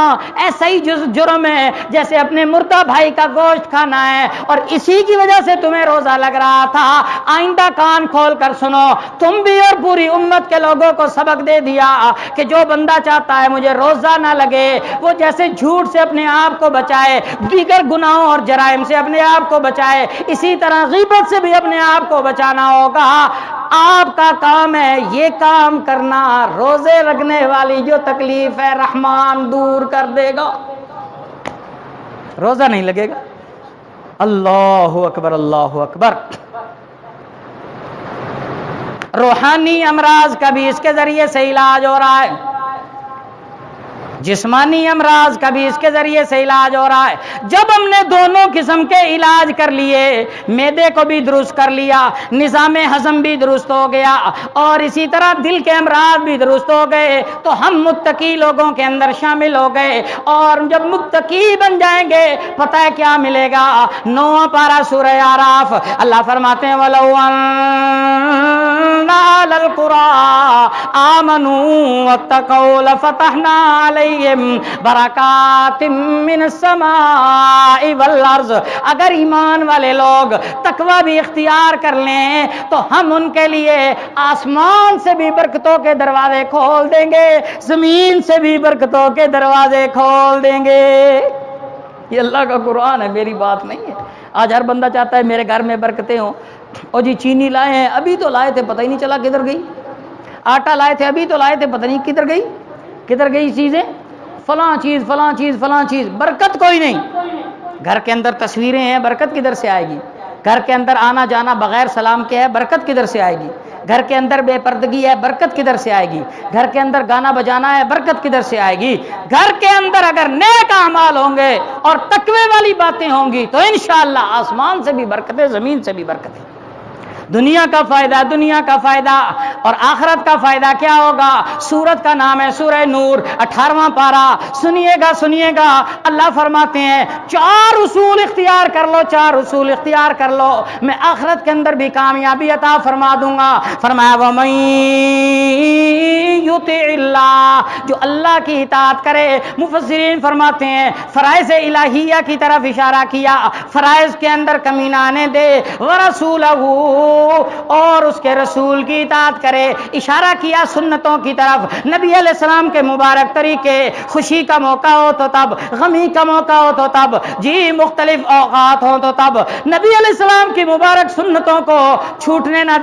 ایسا ہی جرم ہے جیسے اپنے مردہ بھائی کا گوشت کھانا ہے، اور اسی کی وجہ سے تمہیں روزہ لگ رہا تھا۔ آئندہ کان کھول کر سنو، تم بھی اور پوری امت کے لوگوں کو سبق دے دیا کہ جو بندہ چاہتا ہے مجھے روزہ نہ لگے، وہ جیسے جھوٹ سے اپنے آپ کو بچائے، دیگر گناہوں اور جرائم سے اپنے آپ کو بچائے، اسی طرح غیبت سے بھی اپنے آپ کو بچانا ہوگا۔ آپ کا کام ہے یہ کام کرنا، روزے رکھنے والی جو تکلیف ہے رحمان دور کر دے گا، روزہ نہیں لگے گا۔ اللہ اکبر اللہ اکبر۔ روحانی امراض کا بھی اس کے ذریعے سے علاج ہو رہا ہے، جسمانی امراض کا بھی اس کے ذریعے سے علاج ہو رہا ہے۔ جب ہم نے دونوں قسم کے علاج کر لیے، معدے کو بھی درست کر لیا، نظام ہضم بھی درست ہو گیا، اور اسی طرح دل کے امراض بھی درست ہو گئے، تو ہم متقی لوگوں کے اندر شامل ہو گئے۔ اور جب متقی بن جائیں گے پتہ ہے کیا ملے گا؟ 9واں پارہ سورہ اعراف، اللہ فرماتے ہیں وَلَوْ أَنَّا عَلَى الْقُرَىٰ آمَنُوا وَاتَّقَوْا لَفَتَحْنَا عَلَيْهِمْ برکات من السماء والارض۔ اگر ایمان والے لوگ تقوی بھی اختیار کر لیں تو ہم ان کے لیے آسمان سے بھی برکتوں کے دروازے کھول دیں گے، زمین سے بھی برکتوں کے دروازے کھول دیں گے۔ یہ اللہ کا قرآن ہے، میری بات نہیں ہے۔ آج ہر بندہ چاہتا ہے میرے گھر میں برکتیں ہوں۔ اور جی چینی لائے ہیں، ابھی تو لائے تھے پتہ ہی نہیں چلا کدھر گئی، آٹا لائے تھے ابھی تو لائے تھے پتہ نہیں کدھر گئی چیزیں، فلاں چیز فلاں چیز فلاں چیز، برکت کوئی نہیں۔ گھر کے اندر تصویریں ہیں، برکت کدھر سے آئے گی؟ گھر کے اندر آنا جانا بغیر سلام کے ہے، برکت کدھر سے آئے گی؟ گھر کے اندر بے پردگی ہے، برکت کدھر سے آئے گی؟ گھر کے اندر گانا بجانا ہے، برکت کدھر سے آئے گی؟ گھر کے اندر اگر نیک اعمال ہوں گے اور تقوی والی باتیں ہوں گی تو انشاءاللہ آسمان سے بھی برکتیں، زمین سے بھی برکتیں۔ دنیا کا فائدہ، دنیا کا فائدہ، اور آخرت کا فائدہ کیا ہوگا؟ سورت کا نام ہے سورہ نور، 18واں پارہ، سنیے گا اللہ فرماتے ہیں 4 اصول اختیار کر لو، 4 اصول اختیار کر لو، میں آخرت کے اندر بھی کامیابی عطا فرما دوں گا۔ فرمایا وَمَن یُطِعِ اللَّهَ، جو اللہ کی اطاعت کرے، مفسرین فرماتے ہیں فرائض الہیہ کی طرف اشارہ کیا، فرائض کے اندر کمی نہ آنے دے، وَرَسُولَهُ، اور اس کے رسول کی اطاعت کرے، اشارہ کیا سنتوں کی طرف، نبی علیہ السلام کے مبارک طریقے، خوشی کا موقع ہو تو تب، غمی کا موقع ہو تو تب، جی مختلف اوقات ہو تو تب، نبی علیہ السلام کی مبارک سنتوں کو چھوٹنے نہ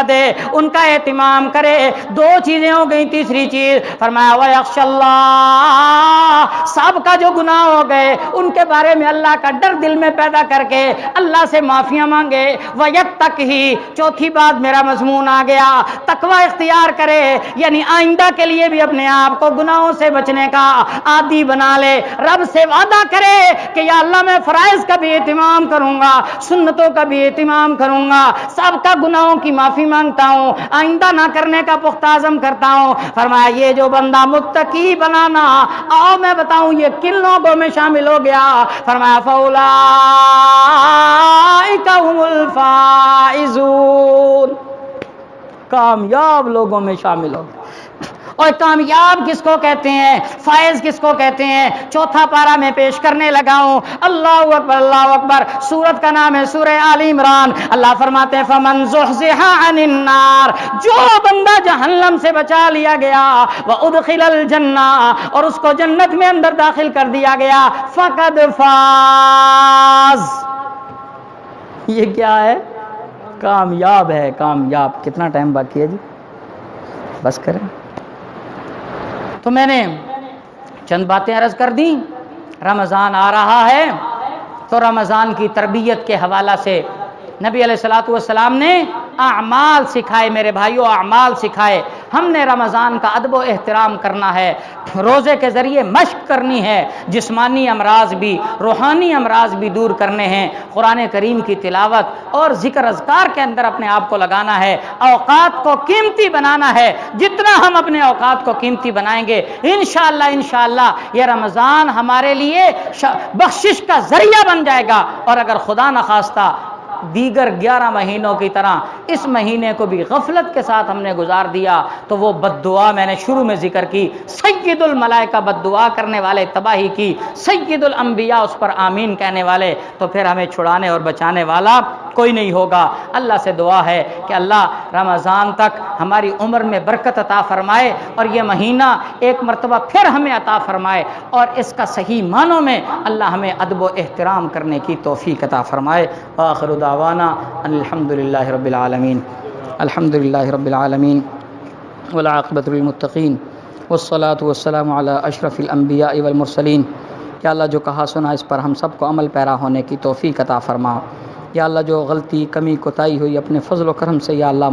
دے، ان کا اہتمام کرے۔ 2 چیزیں ہو گئی، تیسری چیز فرمایا وَيَخْشَ اللَّهَ، سب کا جو گناہ ہو گئے ان کے بارے میں اللہ کا ڈر دل میں پیدا کر کے اللہ سے معافیاں مانگے۔ وَيَتَّقِهِ، چوتھی بات میرا مضمون آ گیا، تقوی اختیار کرے، یعنی آئندہ کے لیے بھی اپنے آپ کو گناہوں سے بچنے کا عادی بنا لے، رب سے وعدہ کرے کہ یا اللہ میں فرائض کا بھی اہتمام کروں گا، سنتوں کا بھی اہتمام کروں گا، سب کا گناہوں کی معافی مانگتا ہوں، آئندہ نہ کرنے کا پختہ عزم کرتا ہوں۔ فرمایا یہ جو بندہ متقی بنانا، آؤ میں بتاؤں یہ کن لوگوں میں شامل ہو گیا؟ فرمایا فَأُولَٰئِكَ هُمُ الْفَائِزُونَ، کامیاب لوگوں میں شامل ہو گیا۔ اور کامیاب کس کو کہتے ہیں، فائز کس کو کہتے ہیں، چوتھا پارہ میں پیش کرنے لگا ہوں۔ اللہ اکبر اللہ اکبر۔ سورت کا نام ہے سورہ آل عمران۔ اللہ فرماتے ہیں فمن زحزح عن النار، جو بندہ جہنم سے بچا لیا گیا، وادخل الجنہ، اور اس کو جنت میں اندر داخل کر دیا گیا، فقد فاز، یہ کیا ہے؟ کامیاب ہے، کامیاب۔ کتنا ٹائم باقی ہے جی؟ بس کریں۔ تو میں نے چند باتیں عرض کر دیں۔ رمضان آ رہا ہے تو رمضان کی تربیت کے حوالہ سے نبی علیہ الصلوۃ والسلام نے اعمال سکھائے، میرے بھائیوں اعمال سکھائے۔ ہم نے رمضان کا ادب و احترام کرنا ہے، روزے کے ذریعے مشق کرنی ہے، جسمانی امراض بھی روحانی امراض بھی دور کرنے ہیں، قرآن کریم کی تلاوت اور ذکر اذکار کے اندر اپنے آپ کو لگانا ہے، اوقات کو قیمتی بنانا ہے۔ جتنا ہم اپنے اوقات کو قیمتی بنائیں گے انشاءاللہ یہ رمضان ہمارے لیے بخشش کا ذریعہ بن جائے گا، اور اگر خدا نخواستہ دیگر 11 مہینوں کی طرح اس مہینے کو بھی غفلت کے ساتھ ہم نے گزار دیا تو وہ بد دعا میں نے شروع میں ذکر کی، سید الملائکہ بد دعا کرنے والے تباہی کی، سید الانبیاء اس پر آمین کہنے والے، تو پھر ہمیں چھڑانے اور بچانے والا کوئی نہیں ہوگا۔ اللہ سے دعا ہے کہ اللہ رمضان تک ہماری عمر میں برکت عطا فرمائے، اور یہ مہینہ ایک مرتبہ پھر ہمیں عطا فرمائے، اور اس کا صحیح معنوں میں اللہ ہمیں ادب و احترام کرنے کی توفیق عطا فرمائے۔ آخر دعوانا ان الحمدللہ رب العالمین، الحمدللہ رب العالمین والعاقبۃ للمتقین والصلاۃ والسلام علی اشرف الانبیاء والمرسلین۔ یا اللہ جو کہا سنا اس پر ہم سب کو عمل پیرا ہونے کی توفیق عطا فرما۔ یا اللہ جو غلطی کمی کوتاہی ہوئی اپنے فضل و کرم سے یا اللہ